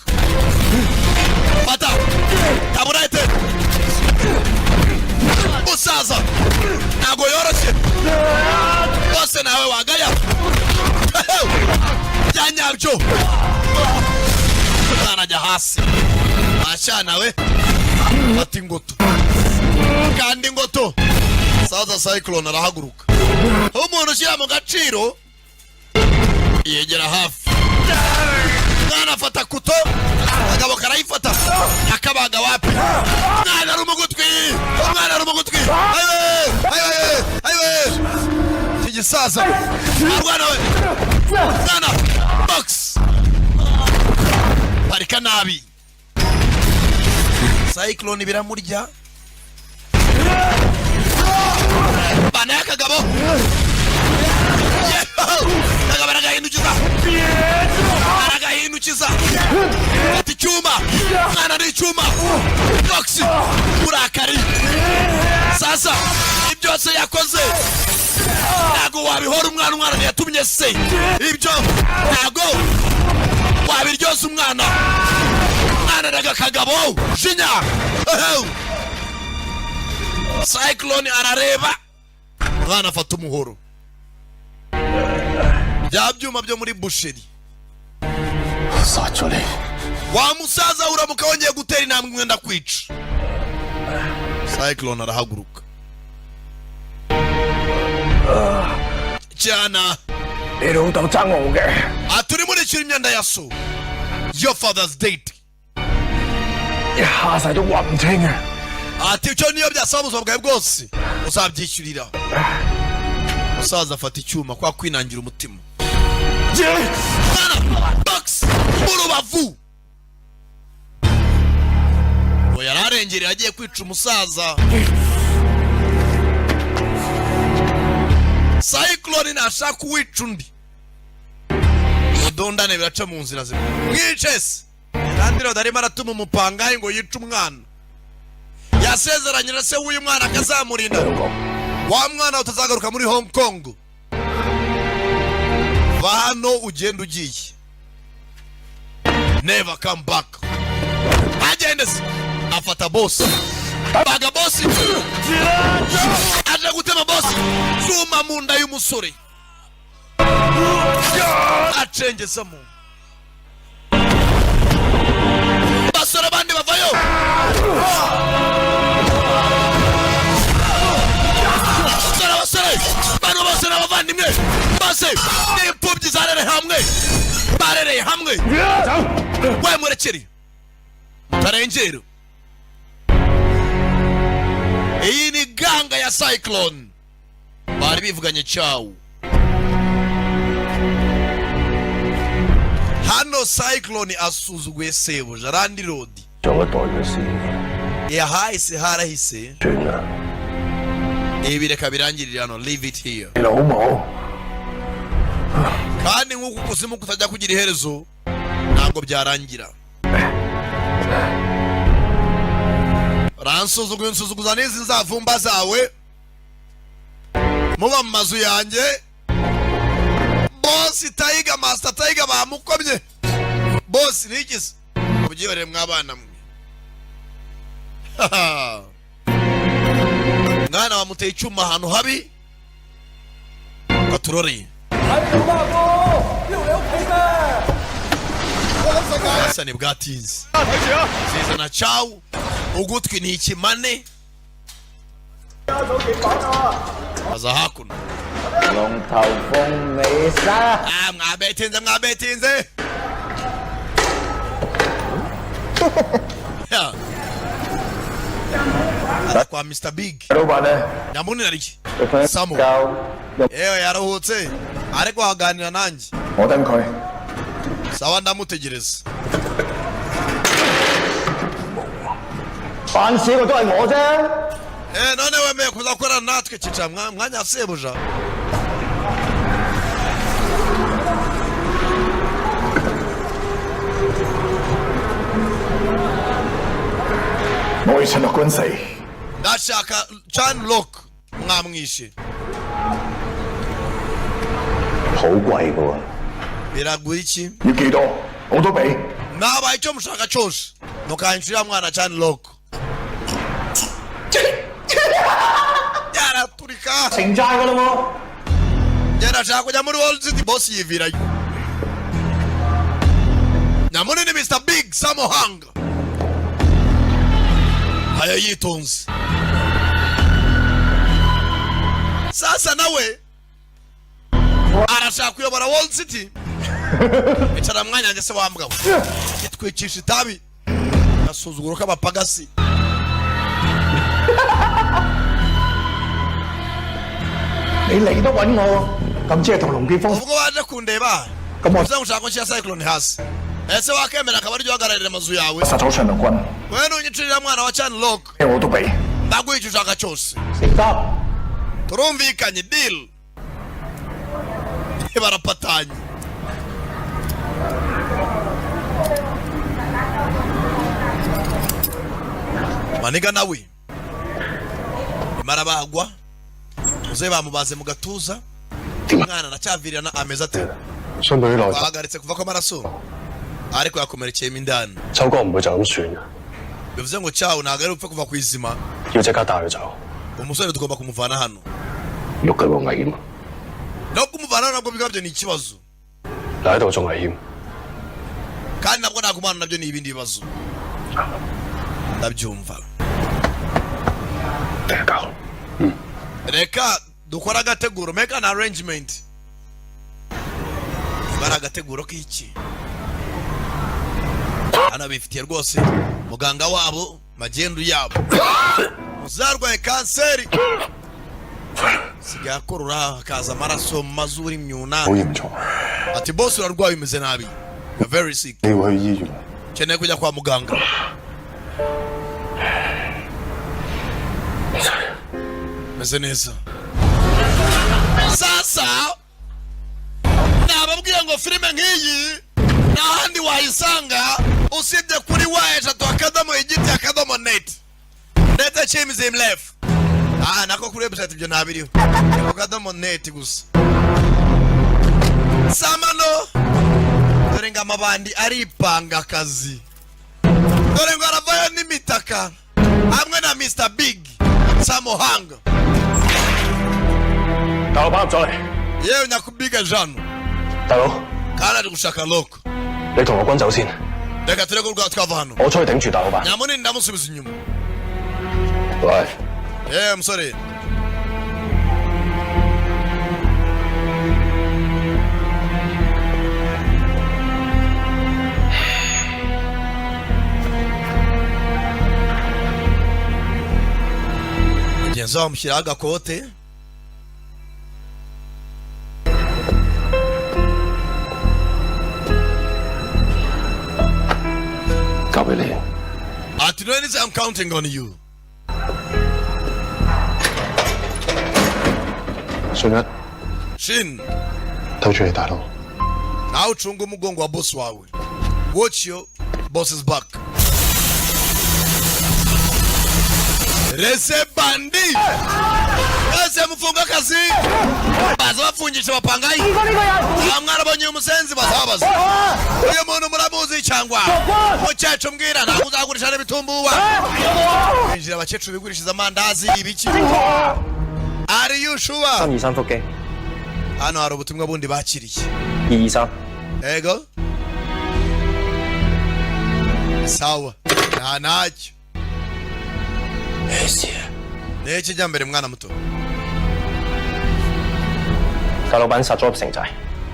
pata taburete musaza ntago yoroshye bose nawe wagaya byanyabyo arajya hasi ashana we ati ngoto kandi ngoto saza cyclone arahaguruka umuntu ushyira mu gaciro yegera hafi mwana afata kuto agabo karayifata akabaga wapi mwana ari umugutwi umwana ari umugutwi ayiwe kigisaza mwana we mwana box parika nabi cyclone biramurya bana yakagabo nagabara gahindukiza ati cyuma mwana ni cyuma box urakari sasa ibyose yakoze ntago wabihora umwana yatumye se ibyo ntago wabiryoza umwana daga kagabo jinya cyclone arareba mwana afata umuhoro bya byuma byo muri busheri sachole wa musaza uramuka wongeye gutera intambwe mwenda kwica cyclone arahaguruka cyana rero utazangoge aturi muri imyenda ya so your father's date hasa cyo wamtenga ati cyo niyo byasaba ubuzima bwawe bwose uzabyishyurira musaza afata icyuma kwa kwinangira umutima box murubavu oya yarengereye agiye kwica umusaza cyclone nashaka kuwica undi udondane biraca mu nzira zimwe mwicese kandi rero darimo aratuma umupangayi ngo yice umwana yasezeranye na se w'uyu mwana akazamurinda wa mwana utazagaruka muri Hong Kong va hano ugenda ugiye never come back agende afata boss baga boss aje gutema boss zuma munda y'umusore acengezamo basore bandi bavayo basore bano bose n'abavandimwe bose n'imfubyi barereye hamwe we murekeri tarengero iyi ni ganga ya cyclone bari bivuganye cyawo hano cyclone asuzuguye sebuja Randy Road yahise harahise ibi reka birangirira hano leave it here kandi nk'uko kuzimu kutajya kugira iherezo ntabwo byarangira ransuzuguye nsuzuguza n'izi nzavumba zawe muba mu mazu yanjye boss Tiger Master Tiger bamukomye boss nigise ubyibare mwabana mwe mwana wamuteye icyuma ahantu habi katuroreye Hasani bwatinze zizana cyawu ugutwi ni ikimane aza hakuno mwabetinze kwa Mr. Big nyamuni nariki Samu ewe yaruhutse ariko haganira nanjye sawa ndamutegereza fansi ko ari mo je none wemeye kuza gukora natwe cica mwanya sebuja 我要趁落軍死， ndashaka Chan Lok mwamwishe 好貴噶喎， biragura iki 要幾多我都俾。 nabaye icyo mushaka cyose mukanshira mwana Chan Lok yaraturika 成債噶啦喎。 yarashaka kujya muri Wall City boss yivirayo nyamunini Mr Big Samohanga aya yitonze sasa nawe arashaka kuyobora Wall City icara mwanya njye se wambwa yitwikisha itabi asuzuguro k'abapagasi你嚟都揾我，咁即係同龍建峰。 ubwo waje kundeba uza gushaka ko nshyira Cyclone hasi ese wakemera akaba aryo uhagararira amazu yawe 殺咗長龍軍， wewe nunyicirira mwana wa Chan Lok 我都俾。 ndaguha icyo ushaka cyose 食得。 turumvikanye deal barapatanye maniga nawe imara bagwa uze bamubaze mu gatuza umwana aracyavirirana ameze ate 相對於內臟， bahagaritse kuva kw'amaraso ariko yakomerekeyemo indani 秋哥唔會就咁算嘅， bivuze ngo cyawe ntabwo ari upfa kuva ku izima 要即刻帶佢走。 umusore tugomba kumuvana hano 喐佢冇危險， no kumuvana hano nabwo bigabyo ni ikibazo 留喺度仲危險。 kandi nabwo nagumana nabyo ni ibindi bibazo ndabyumva reka dukora agateguro make an arrangement bari agateguro k'iki hano bifitiye rwose muganga wabo magendu yabo uzarwaye kanseri sigaye akorora hakaza amaraso mu mazuru imyuna 好嚴重， ati boss urarwaye umeze nabi you're very sick 你要去醫院。 ukeneye kujya kwa muganga meze neza sasa nababwiye ngo filime nk'iyi nta handi wayisanga usibye kuri wa3.net ndetse chimzim left nako kuri website ibyo ntabiriho .net gusa samano dore ngo amabandi aripanga akazi dore ngo aravayo n'imitaka hamwe na Mr Big Samohanga 大佬跑入咗嚟， yewe nyakubiga Jano 大佬， kandi ari gushaka Lok 你同我軍走先， reka tureke urwa twava hano 我出去頂住大老闆。 nyamunini ndamusubiza inyuma 喂， yewe musore mugenzi wawe amushyiraho agakote ati Lorenz, I'm counting on you. 信一 Shin 對住你大佬， nawe uchunga umugongo wa boss wawe. Watch your boss's back. Rese bandi Rese mufunga kazi baza bafungisha bapangayi amwana abonye umusenzi bazabaza uyu muntu muramuzi cyangwa mucyacu mbwira ntabwo uzagurisha n'ibitumbuwa injira abakecuru bigurishiriza amandazi ibiki Are you sure 323腹肌 hano hari ubutumwa bundi bakiriye 223 ego sawa ntacyo Niki jya mbere mwana muto 大老闆殺咗城寨，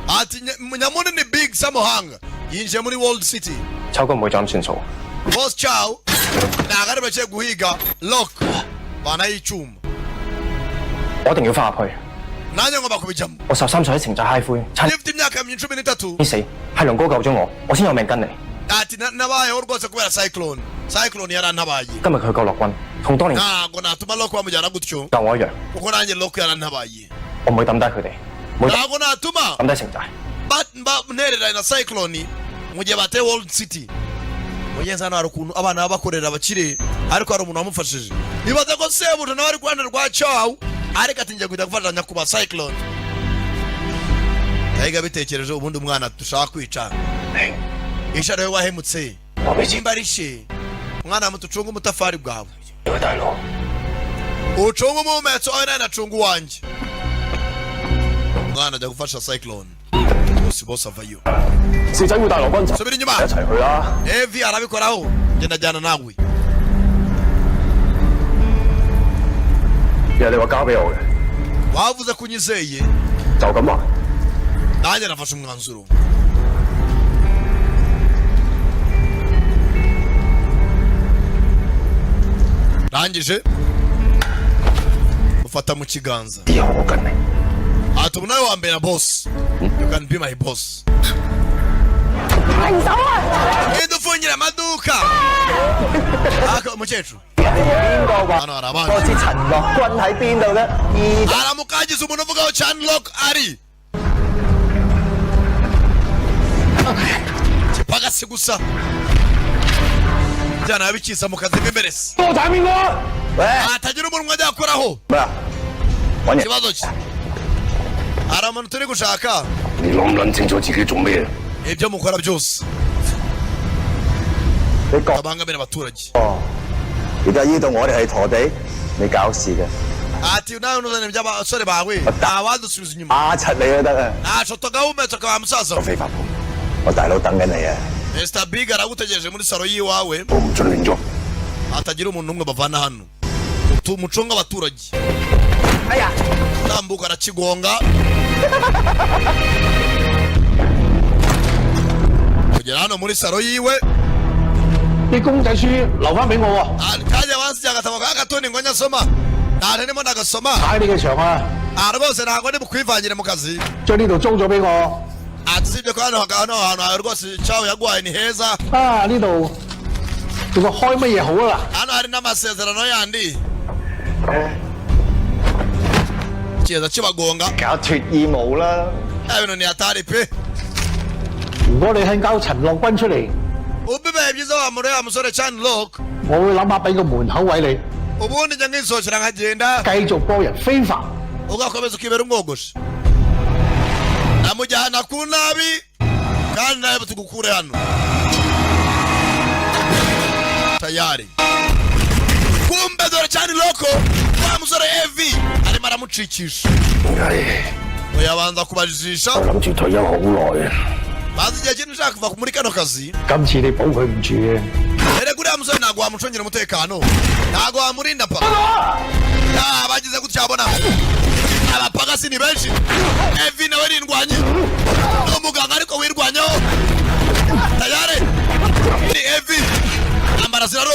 ati Nyamunini Big Samohanga yinjiye muri World City 秋哥唔會就咁算數。 Boss Chow ntabwo ari bake guhiga Lok banayicuma 我一定要翻入去。 nanjye ngomba kubijyamo 我13歲喺城寨嗨灰，趁 Nifite imyaka 13 你死係龍哥救咗我先有命跟你。 ati nabayeho rwose kubera Cyclone yarantabaye 今日佢救落軍，同當年 ntabwo natuma Lok bamujyana gutyo 救我一樣， kuko nanjye Lok yarantabaye 我唔會抌低佢哋，唔會 ntabwo natuma 抌低城寨。 ntereranye na Cyclone mu gihe bateye World City. Mugenzi hano hari ukuntu abana bakorera abakire ariko hari umuntu wamufashije. Nibaza ko sebuja nawe ari Rwanda rwa Chow ariko ati ngiye guhita gufatanya kuba Cyclone. Kaiga bitekereje ubundi umwana dushaka kwica. Isha rero wahemutse. Imbarishe. Mwana mutucunga umutafari bwawe. Uchunga umumetso oya na chungu wanje. Mwana ajya gufasha Cyclone. Boss avayo. 四仔會帶羅賓走， Subira inyuma. 一齊去啦。 Evi arabikoraho. Genda jyana nawe. 其實你話交俾我嘅， Wavuze kunyizeye. 就咁話。 Nanjye nafashe umwanzuro. Rangije ufata mu kiganza. 以後我跟你。 Ati ubu nawe wambera boss. You can be my boss. 停手啊！ Idufungire amaduka. Aka umukecuru. 邊個話 Hano hari abandi. 我知陳樂君喺邊度咧？ Aramukagize umuntu uvuga ko Chanlock ari. Kipagasi gusa. Jana yabikisa mu kazi k'imberesi. 多仔邊個？喂， Atagira umuntu ajya akoraho. 咩啊？揾人。 Ikibazo ki? Hari umuntu turi gushaka. 你諗唔諗清楚自己做咩？ Ibyo mukora byose 你講 abangamira abaturage. 而家呢度我哋係陀地，你搞事嘅， Ati nawe nuzanye by'abasore bawe. Abadusubiza inyuma. 打柒你都得啊！ Nashoto gahumetse kwa musaza. 非法盤，我大佬等緊你啊！ Mr. Big aragutegereje muri salo yiwawe. 我唔准亂喐。 Atagira umuntu umwe bavana hano. Mucunga abaturage. 哎呀！ Tambuka arakigonga. Kugera hano muri salo yiwe. 啲公仔書留翻俾我喎。 Kajya wansi agatabo ka Gatoni ngo nyasoma. Nta ndimo ndagasoma. 喺你嘅場啊！ Rwose ntabwo ndi bukwivangire mu kazi. 將呢度租咗俾我。 Usibye ko hano hantu rwose Chow yaguhaye ni heza. 啊！呢度仲開乜嘢好啊？ Hano hari n'amasezerano yandi. Kiza kibagonga. 搞脱衣舞啦！ Ibintu ni hatari pe. 如果你肯交陳樂君出嚟， Ubibaye byiza wamureba musore Chanlock. 我會諗下俾個門口位你， Ubundi njya ngisohokera nkagenda. 繼續幫人非法。 Ugakomeza ukibera umwogosha. Namujyana ku nabi kandi nawe tugukure hano. Tayari. Kumbe dore Chanlock wa musore Evi arimo aramucikisha. Uyabanza kubajijisha. 諗住退休好耐啊！ Bazi igihe kintu ushaka kuva muri kano kazi. 今次你保佢唔住嘅。 Ere kuriya musore ntabwo wamucungira umutekano. Ntabwo wamurinda pa. Bagize gutya abona. Abapagasi ni benshi. Evi nawe rindwanye. N'umuganga ariko wirwanyaho. Tayari. Ni Evi. Ambara ziraro.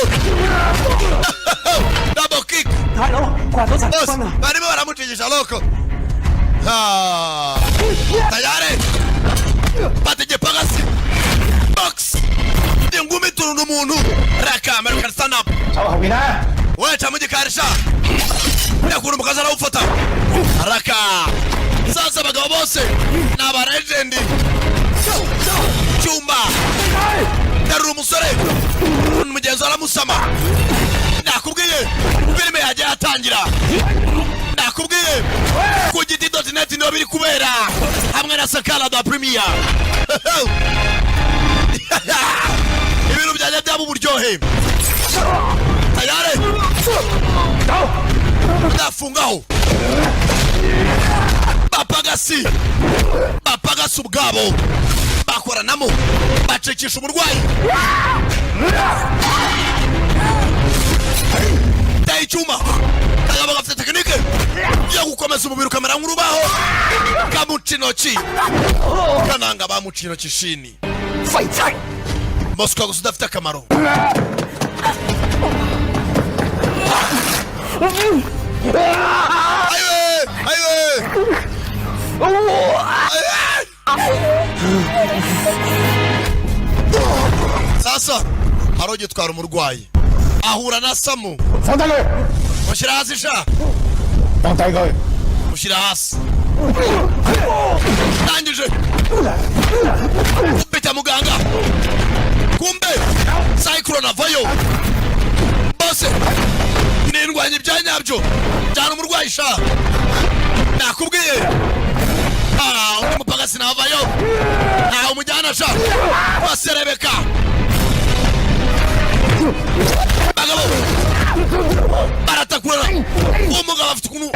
Double kick. 大佬，掛咗陳 Boss, 君啊！ barimo baramucigisha loko. Tayari. Batege pagasi. Box. Ngumi turundu umuntu. Raka American stand up. 走後邊啦！ Wecha mujikarisha. Ndakuru mukaza arawufata. Raka. Sasa abagabo bose ni aba legend. Chumba. Darura umusore. Mugenzi aramusama. Ndakubwiye filime yagiye atangira. Ndakubwiye ku giti.net niho biri kubera hamwe na Sakala da Premier. Ibintu byajya byaba uburyohe. Tayari. Ndafungaho. Bapagasi ubwabo bakoranamo bacekisha umurwayi. Tayi icyuma kagabo gafite tekinike yo gukomeza umubiri ukamera nk'urubaho kamuca intoki kananga bamuca intoki shini Moscow gusa udafite akamaro. Sasa haroje twara umurwayi ahura na Samu. 放低佢， Mushyira hasi sha. 放低佢。 Mushyira hasi. Ndangije Pita muganga kumbe Cyclone avayo bose nindwanya ibyanyabyo cyane umurwayi sha nakubwiye undi mupagasi navayo ntawe umujyana sha baserebeka bagabo baratakura umugabo afite ukuntu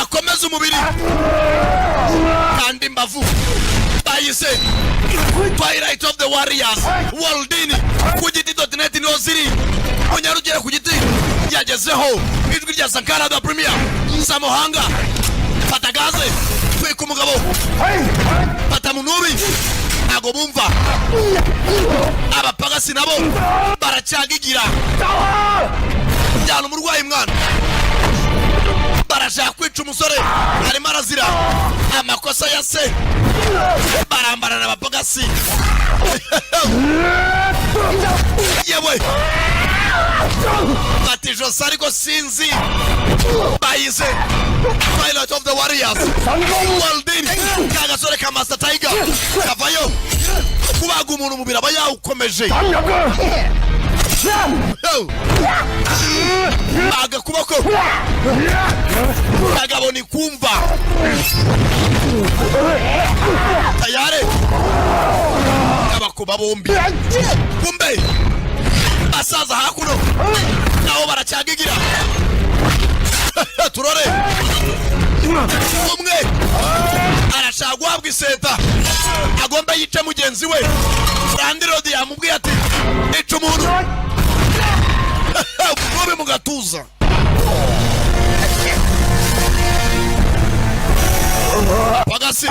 akomeza umubiri kandi imbavu bayise Twilight of the Warriors Waldini ku giti.net niho ziri unyarugere ku giti yagezeho ijwi rya Sankara da Premier Samuhanga fata gaze twika umugabo fata munubi ntago bumva abapagasi nabo baracyagigira cyane umurwayi mwana barashaka kwica umusore arimo arazira amakosa ya se barambarana abapagasi yewe bati Jose ariko sinzi bayise Twilight of the Warriors Waldini kagasore ka Master Tiger kavayo kubaga umuntu mubira aba yawukomeje baga kuboko bagaboni kumva tayare abakuba bombi kumbe basaza hakuno naho baracyagigira turore umwe arashaka guhabwa iseta agomba yice mugenzi we Randirodi yamubwiye ati ica umuntu mubi mu gatuza pagasi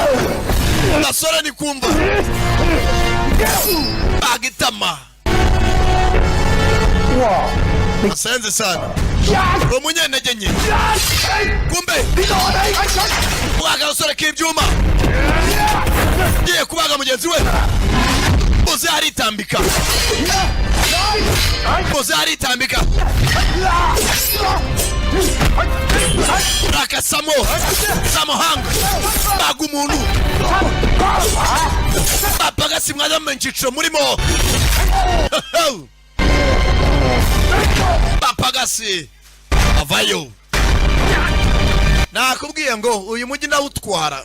gasore ni kumva bagitama asenze sana umunyentege nke kumbe kubaga gasore k'ibyuma giye kubaga mugenzi we Boze aritambika rakasamo Samuhanga baga umuntu bapagasi mwanya menchiciro murimo bapagasi avayo nakubwiye ngo uyu mujyi ndawutwara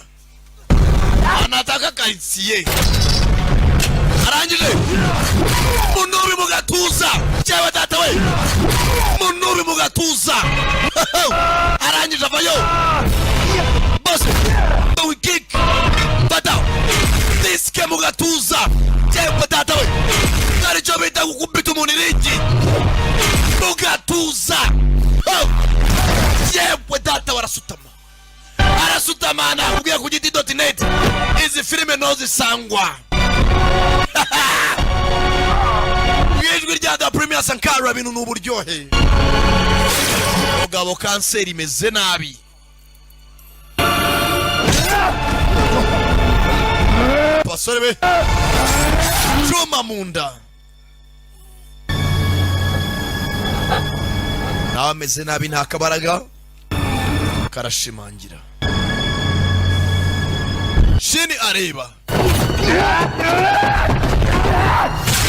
anataka karitsiye arangije munubi mu gatuza cyewe data we munubi mu gatuza arangije avayo bose we kick bata diske mu gatuza cyewe data we naricyo bita gukubita umuntu irigi mu gatuza cyewe data arasutama nakubwiye ku giti.net izi filime ntozisangwa Ijwi rya da Premier Sankara bintu n'uburyohe mugabo kanseri imeze nabi basore be Juma munda nameze nabi nta kabaraga karashimangira Shini areba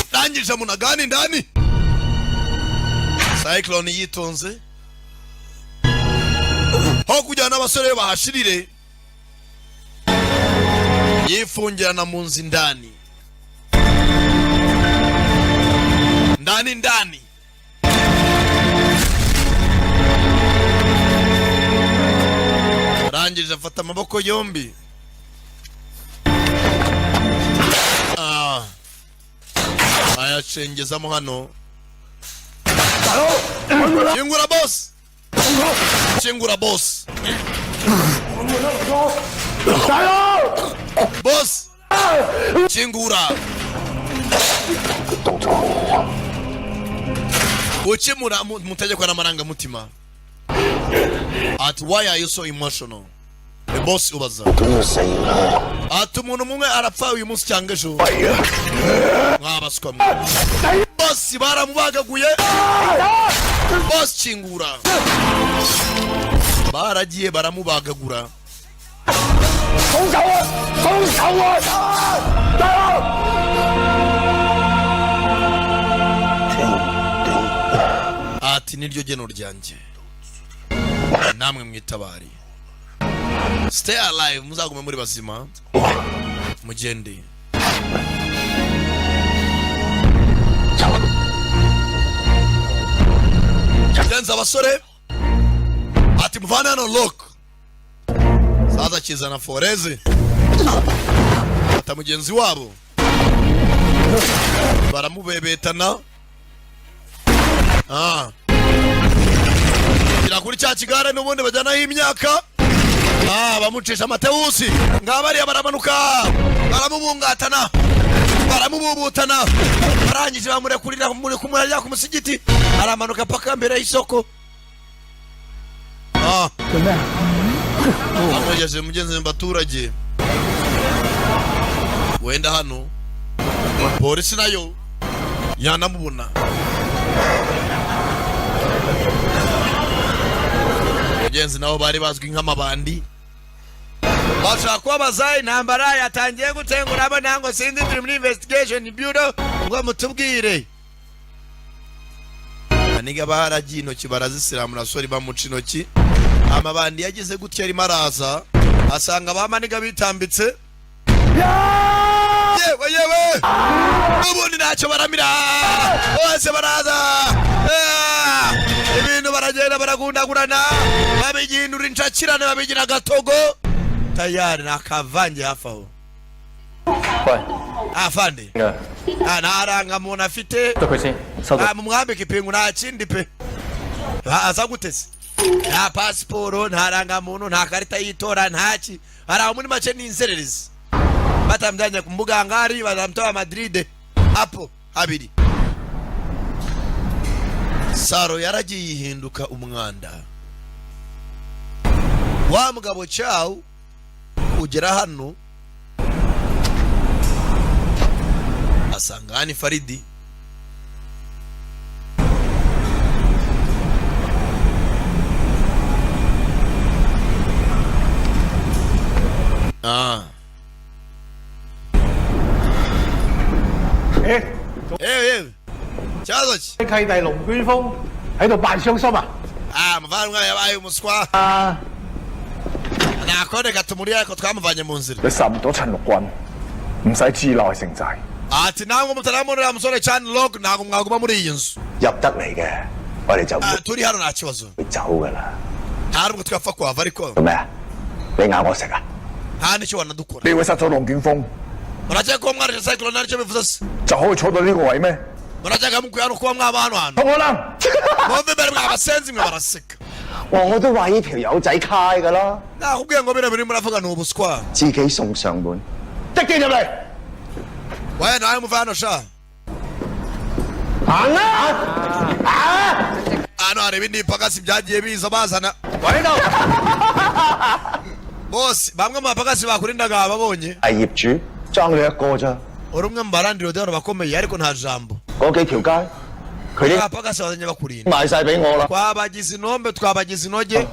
Ndangije munagani ndani Cyclone yitonze ho kujyana n'abasore bahashirire yifungirana mu nzi ndani arangije afata amaboko yombi ayacengezamo hano Chingura boss boss chingura uchimura mutegeko n'amaranga mutima at why are you so emotional the boss ubaza at umuntu mumwe arapfa uyu munsi cyangwa ejo mwabaswa boss baramubagaguye boss chingura baragiye baramubagagura 放手啊！放手啊！大佬，ati niryo geno ryanjye namwe mwitabari stay alive muzagume muri bazima mugende Chenza abasore ati muvana hano lock sasa kizana foreze ata mugenzi wabo baramubebetana kira kuri cya kigare n'ubundi bajyanaho imyaka bamucisha amatewusi ngabariya baramanuka baramubungatana baramububutana barangije bamurekurira kumurajya ku musigiti aramanuka paka mbere y'isoko amugeze mugenzi mbaturage wenda hano polisi nayo yanamubona mugenzi nabo bari bazwi nk'amabandi bashaka kubabaza intambara yatangiye gutenguramo nango sinzi turi muri investigation bureau ngo mutubwire aniga baharagiye intoki barazisiramura sori bamuca intoki amabandi yagize gutya arimo araza asanga bamaniga bitambitse yewe ubundi ntacyo baramira bose baraza ibintu baragenda baragundagurana babigindura incakirane babigira agatogo tayari nakavange hafi aho afande ntaranga muntu afite mumwambike ipingu nta kindi pe aza gutese nta pasiporo ntaranga muntu nta karita y'itora ntaki hari aho muri make n'inzererezi batamujyanye ku mbuga ngari bazamutoba Madrid apo habiri Saro yaragiye yihinduka umwanda wa mugabo cyawo ugera hano asanga hani Faridi cyazo契弟龍捲風喺度扮傷心啊！muvandimwe yabaye umuswa nakone gatumuriye ariko twamuvanye mu nzira 你殺唔到陳陸軍，唔使自內城寨。 ati namwe mutaramurira musore cyane log ntago mwaguma muri iyi nzu 入得嚟嘅，我哋就turi hano nta kibazo 會走噶啦。 nta nubwo twapfa kuhava ariko 做咩啊？你咬我食啊？ nta n'icyo wanadukora 你會殺咗龍捲風， murajya ko mwarije cyclone naricyo bivuze se 就可以坐到呢個位咩？ murajya mukuya no kuba mwaba hano hano 同我啦！ mwumve mbere mwabasenzi mwe baraseka 我都話呢條友仔揩噶啦， nakubwiye ngo bino biri muravuga ni ubuswa 自己送上門，一見入嚟， waye nawe muva hano sha 行啦！ hano hari ibindi bipagasi byagiye biza bazana 喺度。 bose bamwe mu bapagasi bakurindaga babonye 係業主爭你一個咋？ uri umwe mu barandiro dore bakomeye ariko nta jambo 嗰幾條街，佢啲 abapagasi bazanye bakurinda 賣晒俾我啦， twabagize inombe twabagize inoge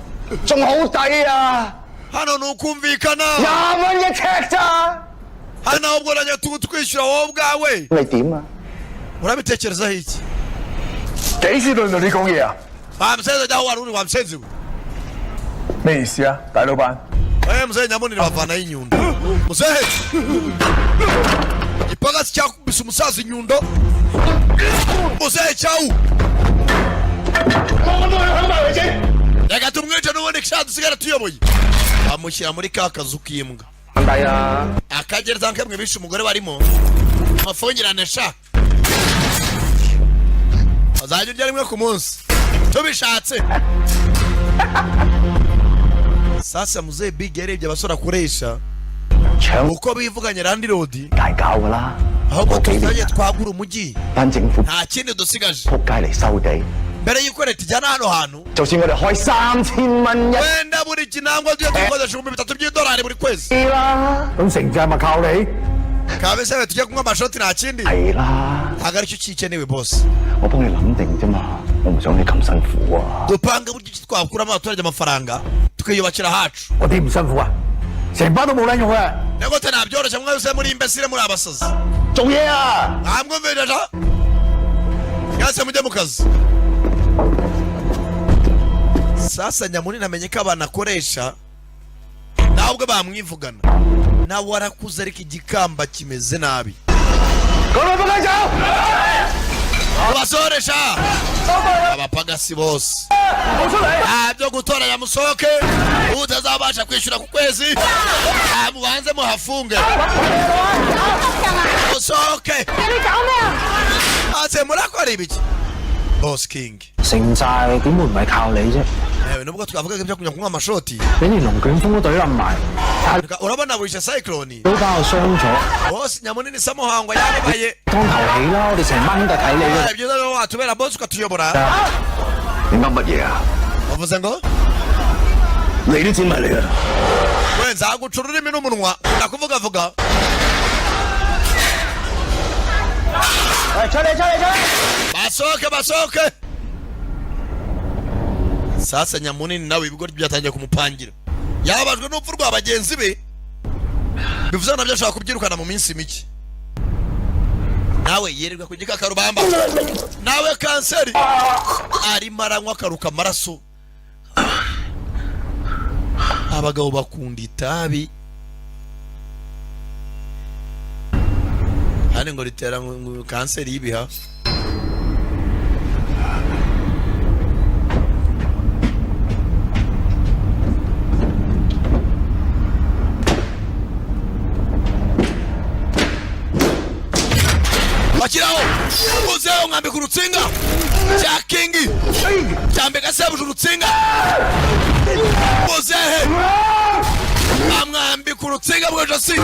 仲好抵啊！ hano ni ukumvikana 20蚊一尺咋？ hano ahubwo najya twishyura wowe ubwawe 你點啊？ urabitekerezaho iki 幾時輪到你講嘢啊？ wamusenze jya wari uri wamusenze we 咩意思啊，大老闆？ mzee nyamunira bavanaho inyundo muzehe igipagasi cyakubise umusaza inyundo muzehe cyawu reka tumwice n'ubundi kisha dusigara tuyoboye amushyira muri ka kazu k'imbwa akagereza nkemwe bishe umugore barimo amafungirane sha azajya urya rimwe ku munsi tubishatse sasa mzee big yarebye abasore akoresha uko bivuganye randi rodi 大交噶啦， ahubwo tuzajye twagura umujyi 班政府 nta kindi dusigaje 仆街嚟收地， mbere y'uko leta ijyana hano hantu 就算我哋開3000蚊一 wenda buri kinangwa tujye dukodesha $3,000 by'idolari buri kwezi 啦， 咁城寨咪靠你？ kabese tujye kunywa amashoti nta kindi 係啦， ntabwo aricyo kikenewe boss 我幫你諗定啫嘛，我唔想你咁辛苦啊。 dupanga buryo ki twakuramo abaturage amafaranga tukiyubakira hacu 我啲唔辛苦啊！成班都冇撚用啊！ Nigute nabyoroshye mwese muri imbesire muri abasazi. 做嘢啊！ Mwamwumvira yase mujye mu kazi. Sasa Nyamunini amenye ko abantu akoresha nawe ubwo bamwivugana nawe warakuze ariko igikamba kimeze nabi. Basoresha abapagasi bose byo gutoranya musohoke utazabasha kwishyura ku kwezi mubanze muhafunge musohoke ase murakora ibiki Boss King 城寨點會唔係靠你啫？ nubwo twavuga ibyo kunywa kunywa amashoti 你連龍捲風都隊冧埋， urabona burisha cyclone 都把我傷咗。 Boss Nyamunini Samuhangwa yababaye 當頭起啦，我哋成班兄弟睇你嘅。 ibyo rero watubera boss ukatuyobora 你噏乜嘢啊？ wavuze ngo 你啲錢咪嚟啊！ we nzaguca ururimi n'umunwa ndakuvugavuga basohoke sasa Nyamunini nawe ibigori byatangiye kumupangira yababajwe n'urupfu rwa bagenzi be bivuze nabyo ashaka kubyirukana mu minsi mike nawe yirirwa ku gikakarubamba nawe kanseri arimo aranywa akaruka amaraso abagabo bakunda itabi hano ngo ritera kanseri y'ibihaha bakiraho uzeho mwambika urutsinga cya kingi cyambika sebuje urutsinga uzehe bamwambika urutsinga bw'ejosi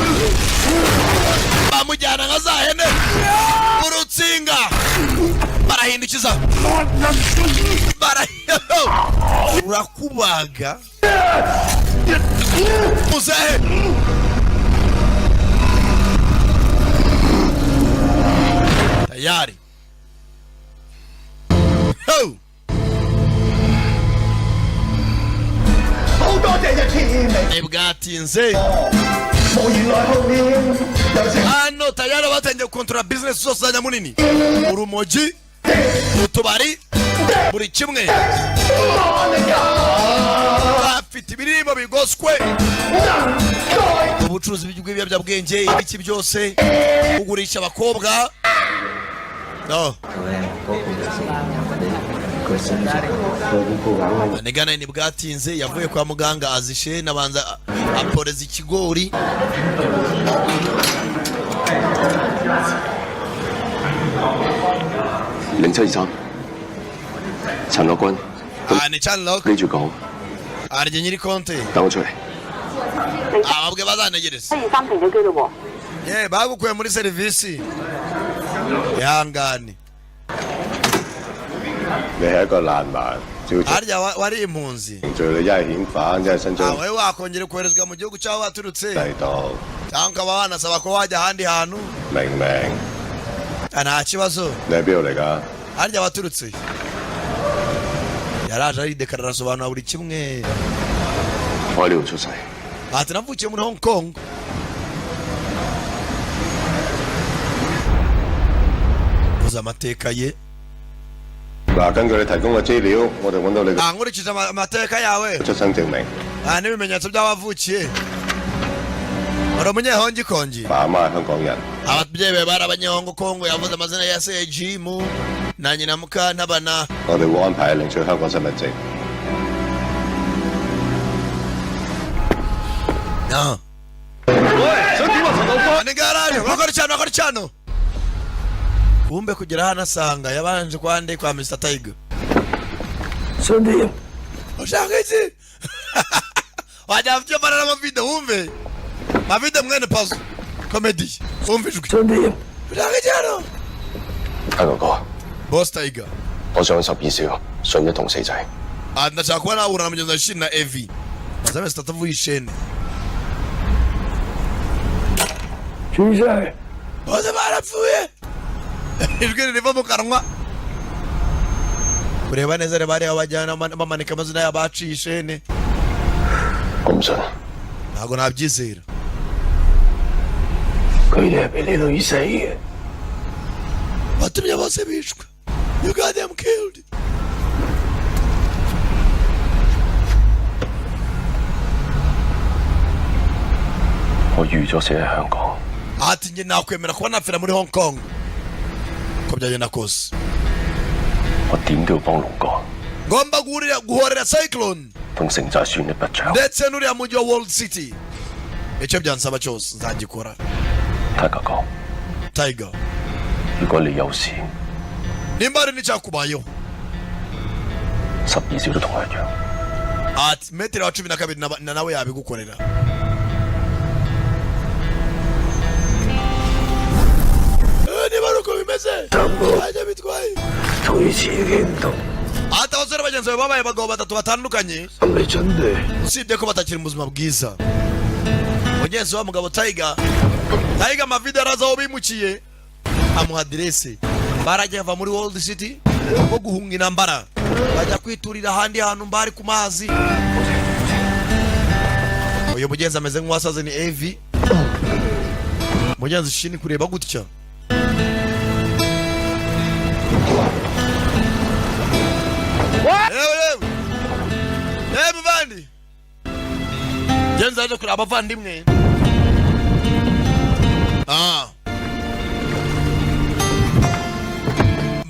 bamujyana nka za hene urutsinga barahindukiza urakubaga uzehe tayari ho bwatinze hano tayari batangiye gukontorora bizinesi zose za Nyamunini urumogi utubari buri kimwe bafite ibirimo bigoswe ubucuruzi bw'ibiyobyabwenge ibiki byose kugurisha abakobwa no Negana ni bwatinze yavuye kwa muganga azishe nabanza aporeza ikigori陳樂君，ni Chanlock 呢住講， arye nyiri konte 等我出嚟。 ababwe bazanegereza 123停咗機咯喎。 bagukuye muri serivisi ihangane 你係一個難民，照 harya wari impunzi 罪你一係遣返，一係伸張 wowe wakongera koherezwa mu gihugu cyaho waturutse 嚟到， cyangwa ukaba wanasaba ko wajya ahandi hantu 明唔明？ nta kibazo 你喺邊度嚟㗎？ harya waturutse yaraje aridekarara asobanura buri kimwe 我喺呢度出世， ati navukiye muri Hong Kong uzi amateka ye 嗱，根據你提供嘅資料，我哋揾到你嘅 nkurikije amateka yawe 出生證明， n'ibimenyetso by'awavukiye uri umunyehongikongi 爸阿媽係香港人， ababyeyi be bari abanyehongikongo yavuze amazina ya se Jimu na nyina Mukantabana 我哋會安排你領取香港身份證。 ni garaje wakora cyano kumbe kugera hano asanga yabanje kwande kwa Mr Tiger Sunday ushaka iki wajya mfite para na video wumve video mwene pause comedy wumve ijwi Sunday ushaka iki hano 阿哥哥 Boss Tiger 我想12少信一同四仔。 ndashaka kuba nahura na mugenzi wa Shin na Evi bazame statavuye ishene Tuesday bose barapfuye ijwi riva mu kanwa kureba neza reba bari abajyana bamanika amazina y'abaciye ishene 我唔信， ntago nabyizera. 佢哋係俾你女死嘅。 batumye bose bishwe. You got them killed. 我預咗死喺香港。 ati njye nakwemera kuba napfira muri Hong Kong. Ko byagenda kose. 我點都要幫龍哥。 ngomba guhorera Cyclone. 同城寨算力不長。 ndetse n'uriya mujyi wa World City. icyo byansaba cyose nzagikora. Tiger 哥。 Tiger. 如果你有事， nimba hari n'icyakubayeho. 12少都同我一樣。 ati metero wa 12 na nawe yabigukorera. niba ari uko bimeze ajya bitwaye. 同以前嘅唔同。 ati abasore bagenzi bawe babaye abagabo batatu batandukanye. 係咪真嘅？ usibye ko batakiri mu buzima bwiza. mugenzi wa mugabo Tiger amavideo araza aho bimukiye amuha aderese. barajya bava muri World City bo guhunga intambara bajya kwiturira ahandi hantu mbari ku mazi. uyu mugenzi ameze nk'uwasaze ni AV. mugenzi shini kureba gutya. yewe muvandi genza aje kureba abavandimwe.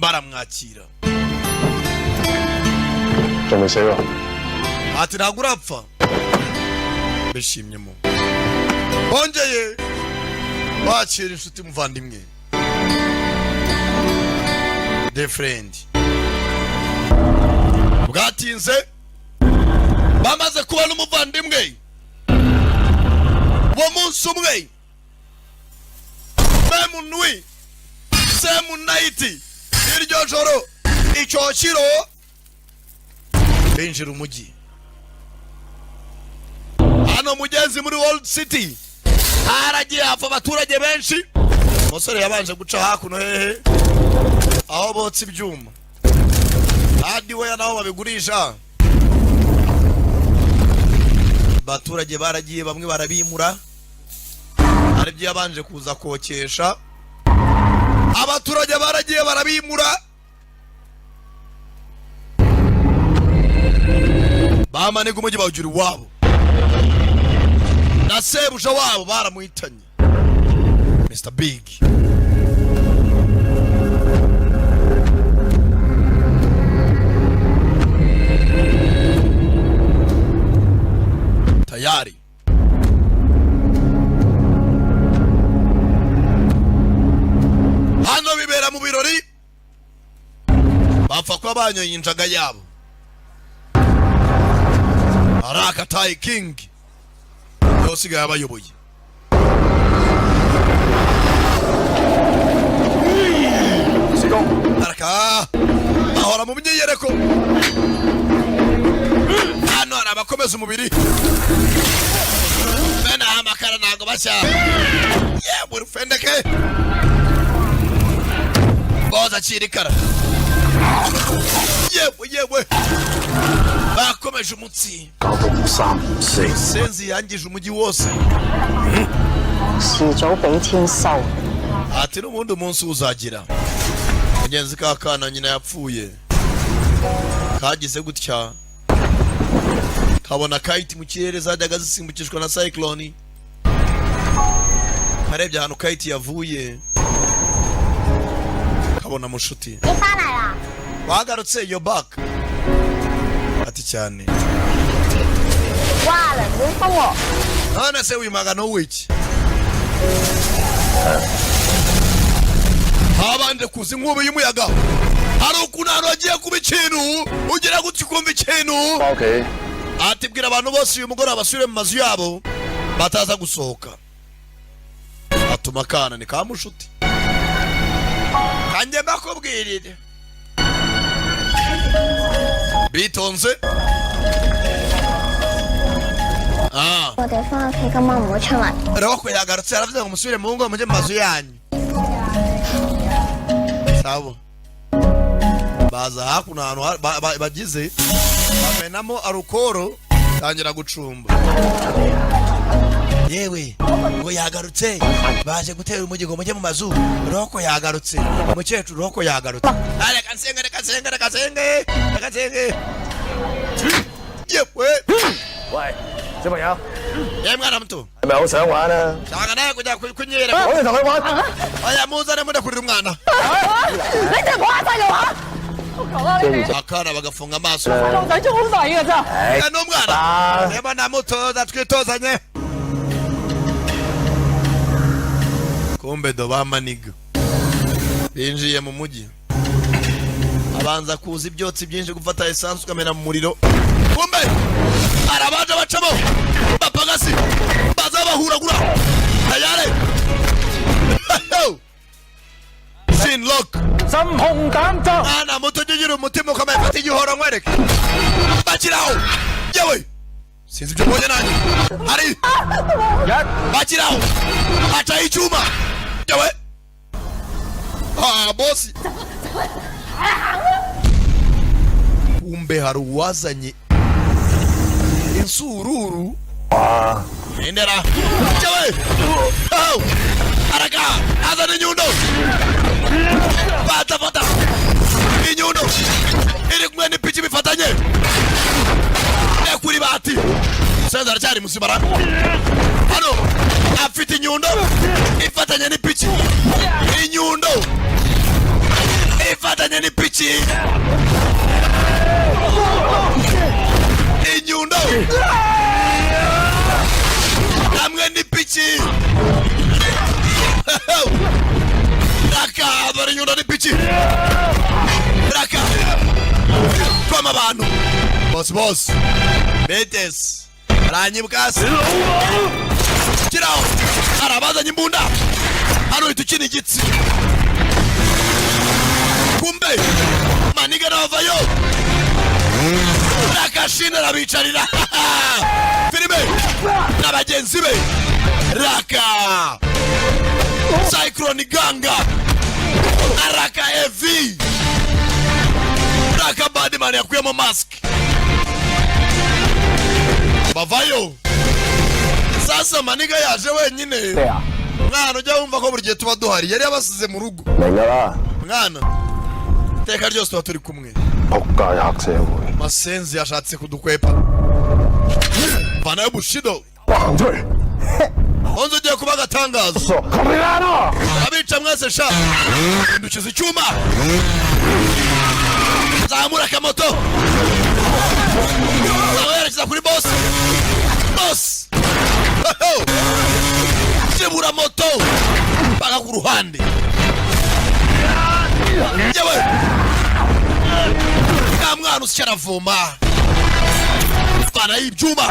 baramwakira. 仲未死喎。 ati ntabwo urapfa. bishimyemo bongeye bakira inshuti muvandimwe. the friend. bwatinze bamaze kubona umuvandimwe wo munsi umwe. same nui same night. iryo joro icyo kiro binjira umujyi. hano mugenzi muri World City haragiye hapfa abaturage benshi. umusore yabanje guca hakuno hehe aho botsa ibyuma. hadi we naho babigurisha. abaturage baragiye bamwe barabimura. hari ibyo yabanje kuza kokesha. abaturage baragiye barabimura. bamanega umujyi bawugira iwabo. na sebuja wabo baramuhitanye Mr. Big. tayari hano bibera mu birori. bapfa kuba banyoye injaga yabo. Araka Tai King yosigaye abayoboye. Araka ahora mu myiyereko. hano hari abakomeza umubiri. bene amakara ntago bashya. yewe rufendeke boza chirikara. yewe bakomeje umutsi. 搞到唔三唔四。 senzi yangije umujyi wose. 遲早俾天收。 ati n'ubundi umunsi uzagira. mugenzi ka kana nyina yapfuye kagize gutya kabona kite mu kirere zajyaga zisimbukishwa na Cyclone. karebye ahantu kite yavuye kabona mushuti. wagarutse yo back. ati cyane. 哇，冷都風喎。 none se wimagana wiki. habanje kuza inkubi y'umuyaga. hari ukuntu ahantu hagiye kuba ikintu ugira gutya ukumva ikintu. ati bwira abantu bose uyu mugoroba basubire mu mazu yabo bataza gusohoka. atuma akana ni ka mushuti. kanjye mbakubwirire bitonze. 我哋翻屋企今晚唔好出嚟。 rero ko yagarutse yaravuze ngo musubire mu ngo mujye mu mazu yanyu. sabo baza hakuno ahantu bagize bamenamo arukoro tangira gucumba. yewe ngo yagarutse baje gutera umugigo mujye mu mazu roko yagarutse umukecuru roko yagarutse reka nsenge yewe喂，小朋友， yewe mwana muto 係咪好想玩啊？ shaka nawe kujya kunyera 我哋同佢玩。 oya muzane mudakurira umwana 你真係冇下世嘅話，我求啦你哋， akana bagafunga amaso 個仔仲好細㗎咋。 n'umwana reba namutoza twitozanye kumbe do bamaniga binjiye mu mujyi abanza kuza ibyotsi byinshi gufata esansi ukamena mu muriro kumbe arabaje bacamo bapagasi baza bahuragura tayare Shinlock 心紅膽汁 ana muto jigira umutima ukamenya fata igihoro nkwereke bakiraho yewe sinzi ibyo mbonye nanjye hari bakiraho acaho icyuma yewe bosi kumbe hari uwazanye insururu endera yewe araga azana inyundo fata inyundo iri kumwe n'ipiki bifatanye kuri bati senza aracyari muzima hano afite inyundo ifatanye n'ipiki inyundo ifatanye n'ipiki inyundo hamwe n'ipiki raka dore inyundo n'ipiki raka twama abantu boss betes aranyibwasi kiraho arabazanye imbunda hano itukina igitsi kumbe maniga navayo rakashina arabicarira filime n'abagenzi be raka Cyclone Ganga araka evi raka badman yakuyemo mask bavayo sasa maniga yaje wenyine mwana ujya wumva ko buri gihe tuba duhari yari yabasize mu rugo mwana teka ryose tuba turi kumwe masenzi yashatse kudukwepa vanayo bushido onzo ugiye kuba agatangazo abica mwese sha ndukiza icyuma zamura akamoto zawerekeza kuri boss zibura moto paka ku ruhande yewe ka mwana usya aravoma fana y'ibyuma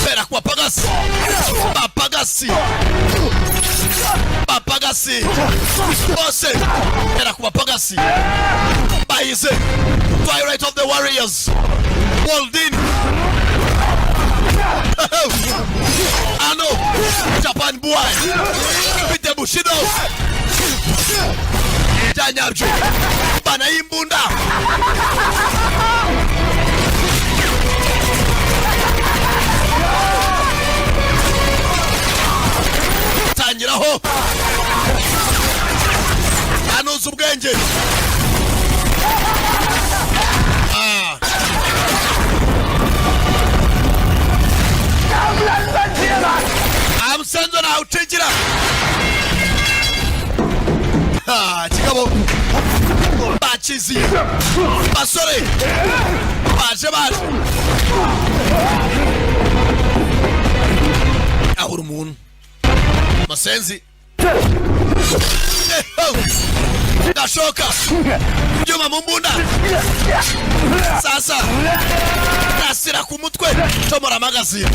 Pera kwa papagasi Bose Pera kwa papagasi Baize Twilight of the Warriors Waldin Ano Japan boy Pite Bushido Janyarju Bana imbunda tangiraho anuza ubwenge amusenzo nawe ucikira kigabo bakizi basore baje ahura umuntu masenzi gashoka byuma mu mbunda sasa nasira ku mutwe tomora amagazine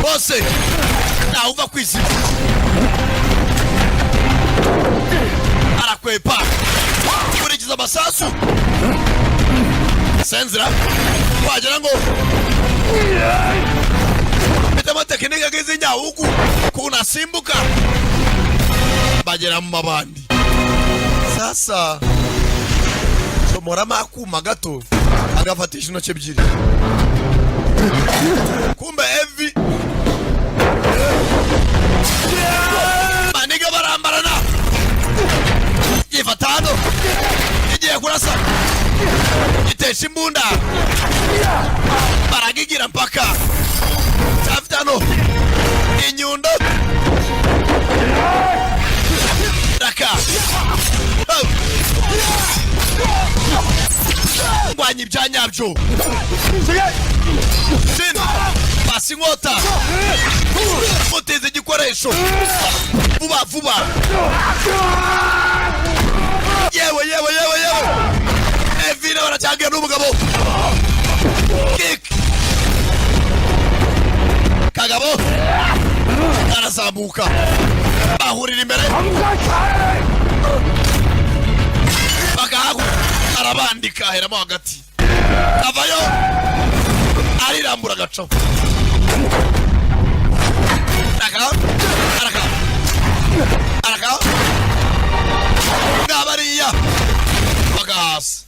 bose nauva kwizi arakwepa kurikiza amasasu senzira wagira ngo bitama tekinika gizinya huku kuna simbuka bagera mu mabandi sasa somora makuma gato agafatisha intoki ebyiri kumbe Evi maniga barambarana gifatano igiye kurasa gitesha imbunda baragigira mpaka Tafitano inyundo raka ngwanyi byanyabyo Sin pasi inkota muteze igikoresho vuba yewe Evina baracyagiye n'umugabo kick kagabo arazamuka bahurira imbere bagahagu arabandika heramo hagati avayo arirambura gaco araka ngabariya bagahasa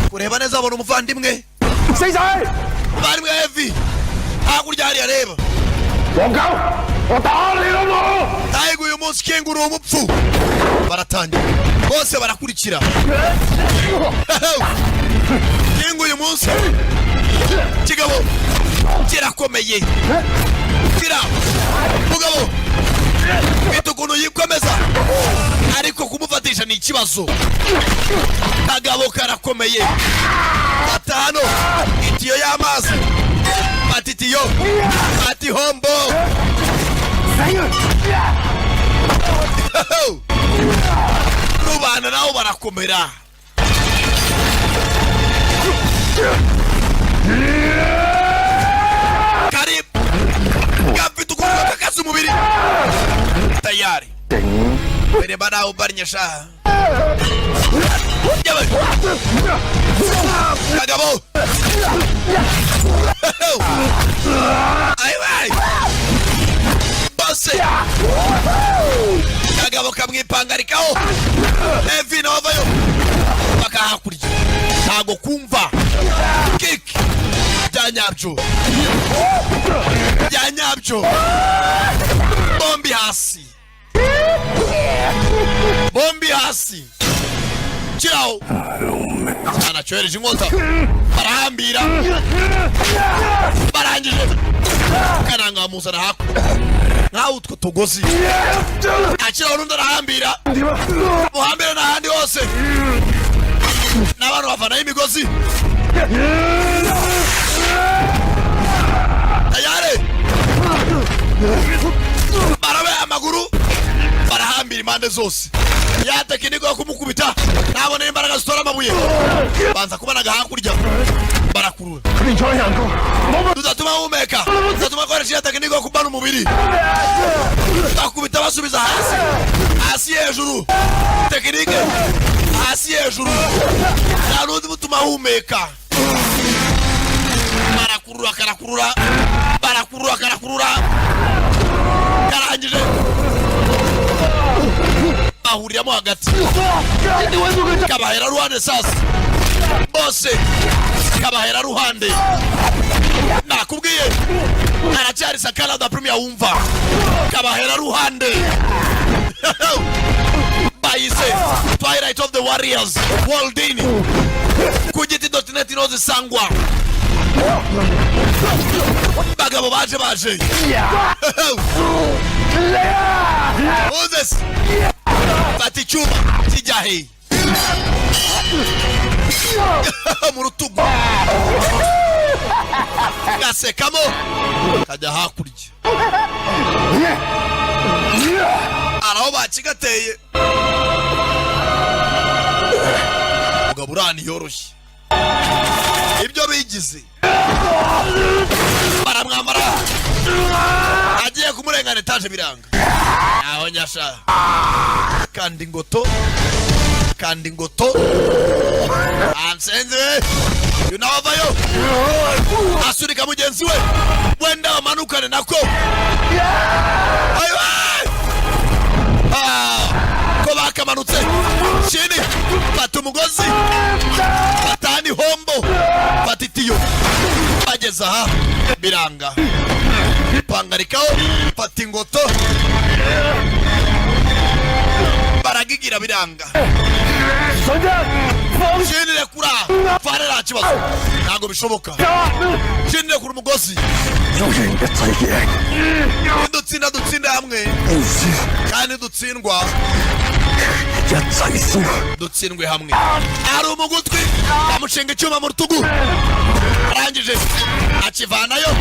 kureba neza abona umuvandimwe umuvandimwe Evi hakurya hariya reba Taigu uyu munsi kenguru umupfu baratangira bose barakurikira Kengu uyu munsi kigabo kirakomeye kira mugabo bitukuntu yikomeza ariko kumufatisha ni ikibazo kagabo karakomeye atano itiyo y'amazi matitiyo ati hombo rubana nabo barakomera Karib gafite ukuboko kakase umubiri tayari bere bana ubarnyesha kagabo ay bose kagabo kamwipangarikaho Evi navayo bakahakurya ntago kumva kick byanyabyo bombi hasi kiraho anachohereje inkota barahambira barangije kananga muzana haku nkaho utwo tugozi akiraho n'undi arahambira muhambira n'ahandi hose n'abantu bavanaho imigozi tayare barabe amaguru barahambira impande zose ya tekiniko yo kumukubita nabone imbaraga zitora amabuye banza kubanaga hakurya barakurura tudatuma humeka tudatuma koresha ya tekiniko yo kubana umubiri bakubita basubiza hasi hejuru tekinike hasi hejuru narundi mutuma humeka barakurura karangije bahuriramo hagati kabahera ruhande sasa bose kabahera ruhande nakubwiye aracyari sakala da premier wumva kabahera ruhande bayise Twilight of the Warriors Waldini kugiti.net inoze sangwa bagabo baje Moses bati chuma kijahe murutugu gasekamo kajya hakurya araho bakigateye ugaburani yoroshye ibyo bigize baramwambara agiye kumurengana etaje biranga aho nyasha kandi ngoto ansenze yunavayo asurika mugenzi we wenda wamanukane nako ko bakamanutse chini bata umugozi batani hombo batitiyo bageze aha biranga pangarikaho fata ingoto baragigira biranga shinire kura fare nta kibazo ntabwo bishoboka shinire kuri umugozi dutsinda hamwe kandi dutsindwe hamwe ari umugutwi amushinga icyuma mu rutugu arangije akivanayo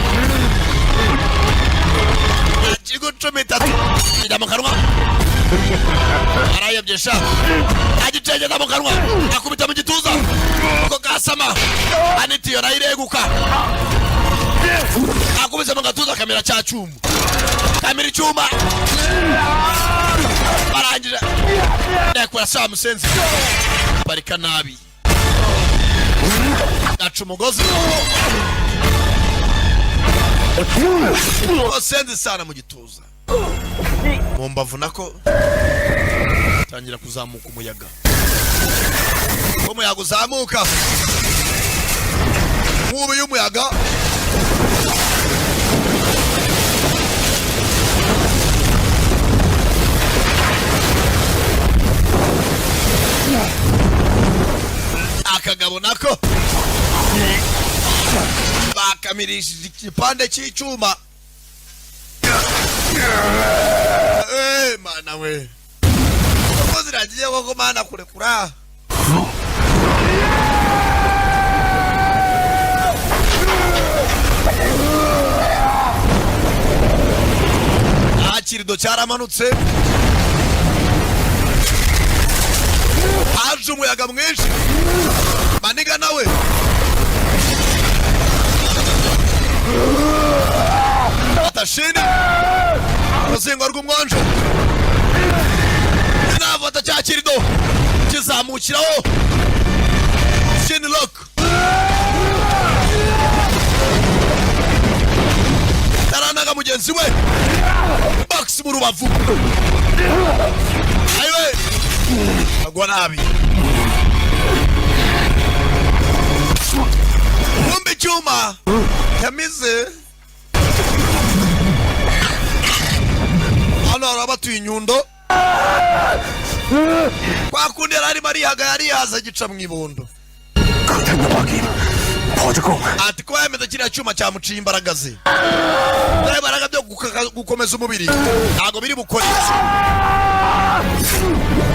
akigucumita kijya mu kanwa arayebyesha agicengeza mu kanwa akubita mu gituza uko gasama anitiyo nayo ireguka akubise mu gatuza kamera cya cyuma kamera icyuma barangije ndekura saa musenzi barika nabi aca umugozi musenzi sana mu gituza mu mbavu nako tangira kuzamuka umuyaga umuyaga uzamuka mubi y'umuyaga akagabo nako bakamirishije igipande cy'icyuma mana we uko ziragiye koko mana kurekura akirido cyaramanutse haje umuyaga mwinshi maniga nawe atashini uruzingo rw'umwonjo inavata cya kirido kizamukiraho shini lock taranaga mugenzi we box mu rubavu ayiwe agwa nabi kumbe icyuma yamize hano harabatuye inyundo kwa kundi yararimo yarihaza gica mu ibondo ati kuba yameze kiriya cyuma cyamuciye imbaraga ze imbaraga byo gukomeza umubiri ntabwo biri bukore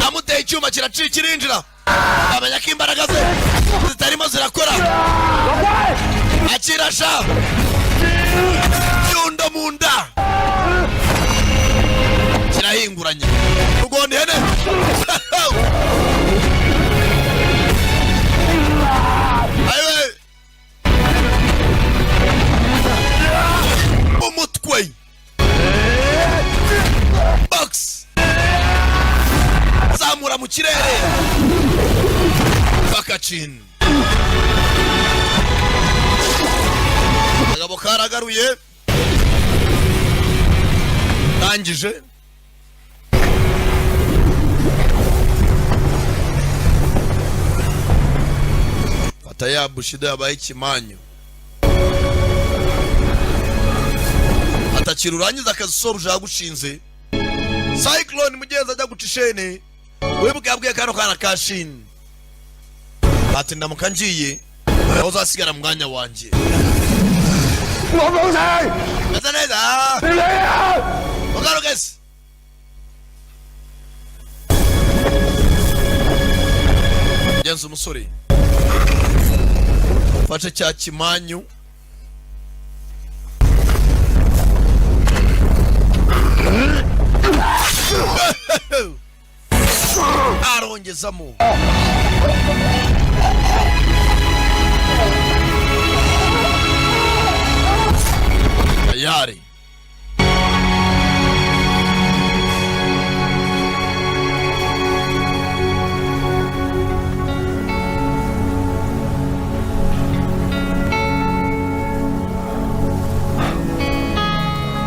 amuteye icyuma kiraciye kirinjira amenya ko imbaraga ze zitarimo zirakora akirasha nyundo mu nda kirahinguranye rugondi hene ayiwe umutwe box zamura mu kirere bakacin agabo karagaruye tangije fata bushida yabaye ikimanyu atakira urangiza akazi sobuja yagushinze cyclone mugenzi ajya guca ishene wibuke yabwiye kano kana kashini ati ndamuka ngiye aho uzasigara mu mwanya wanjye meze neza ugarugese mugenzi umusore fashe cya kimanyu arongezamo tayari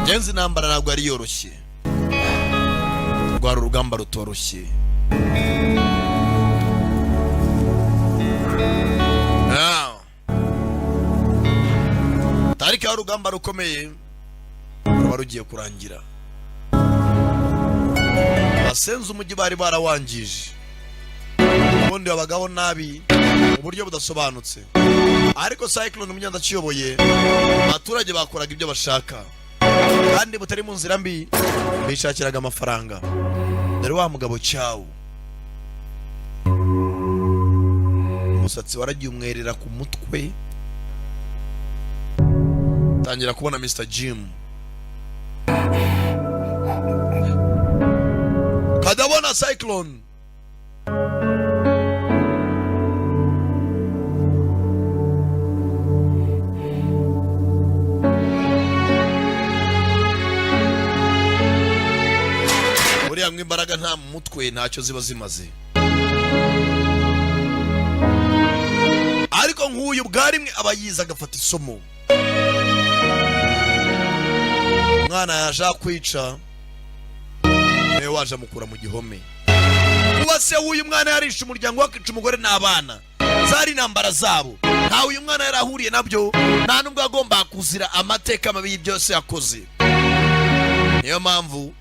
genzi intambara ntabwo ari yoroshye rwari urugamba rutoroshye ariko ari urugamba rukomeye ruba rugiye kurangira. Basenze umujyi bari barawangije, ubundi babagaho nabi mu buryo budasobanutse, ariko Cyclone umunyanda akiyoboye abaturage bakoraga ibyo bashaka kandi butari mu nzira mbi, bishakiraga amafaranga. Dore wa mugabo cyawo, umusatsi waragiye umwerera ku mutwe, tangira kubona Mr. Jim kadabona Cyclone. Uriya imbaraga nta mu mutwe ntacyo ziba zimaze, ariko nk'uyu bwarimwe aba yiza agafata isomo. Umwana yaje kwica niwe waje amukura mu gihome. Kuba se w'uyu mwana yarishe umuryango wakica umugore n'abana, zari intambara zabo, ntawe uyu mwana yarahuriye nabyo, nta nubwo agomba kuzira amateka mabi byose yakoze. Niyo mpamvu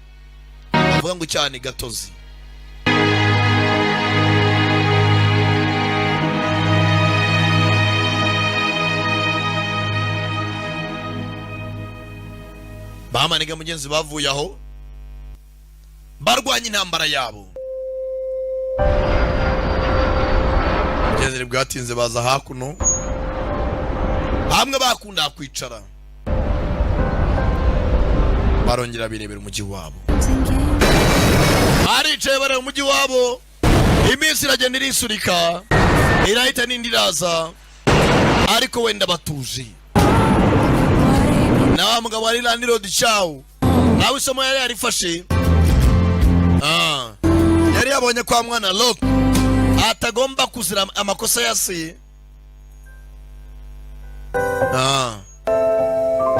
avuga ngo cyane gatozi. Bahamaniga mugenzi bavuye aho barwanya intambara yabo. Mugenzi bwatinze baza hakuno, bamwe bakunda kwicara barongera birebera umujyi wabo. Baricaye bare umujyi wabo, iminsi iragenda irisurika, irahita n'indi iraza, ariko wenda batuje. Na wa mugabo wari Land Road cyawo nawe isomo yari yarifashe, yari yabonye kwa mwana Lock atagomba kuzira amakosa ya se.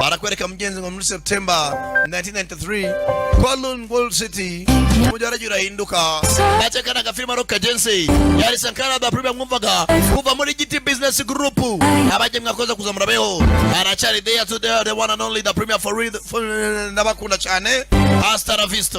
Barakwereka mugenzi ngo muri September 1993 Kuala World City umujyi waragira hinduka. Bacekana agafilm Rock Agency yari Sankara da Premier mwumvaga kuva muri GT Business Group. Abaje mwakoze kuzamura beho arachari there to the one and only the Premier for n'abakunda cyane. Hasta la vista.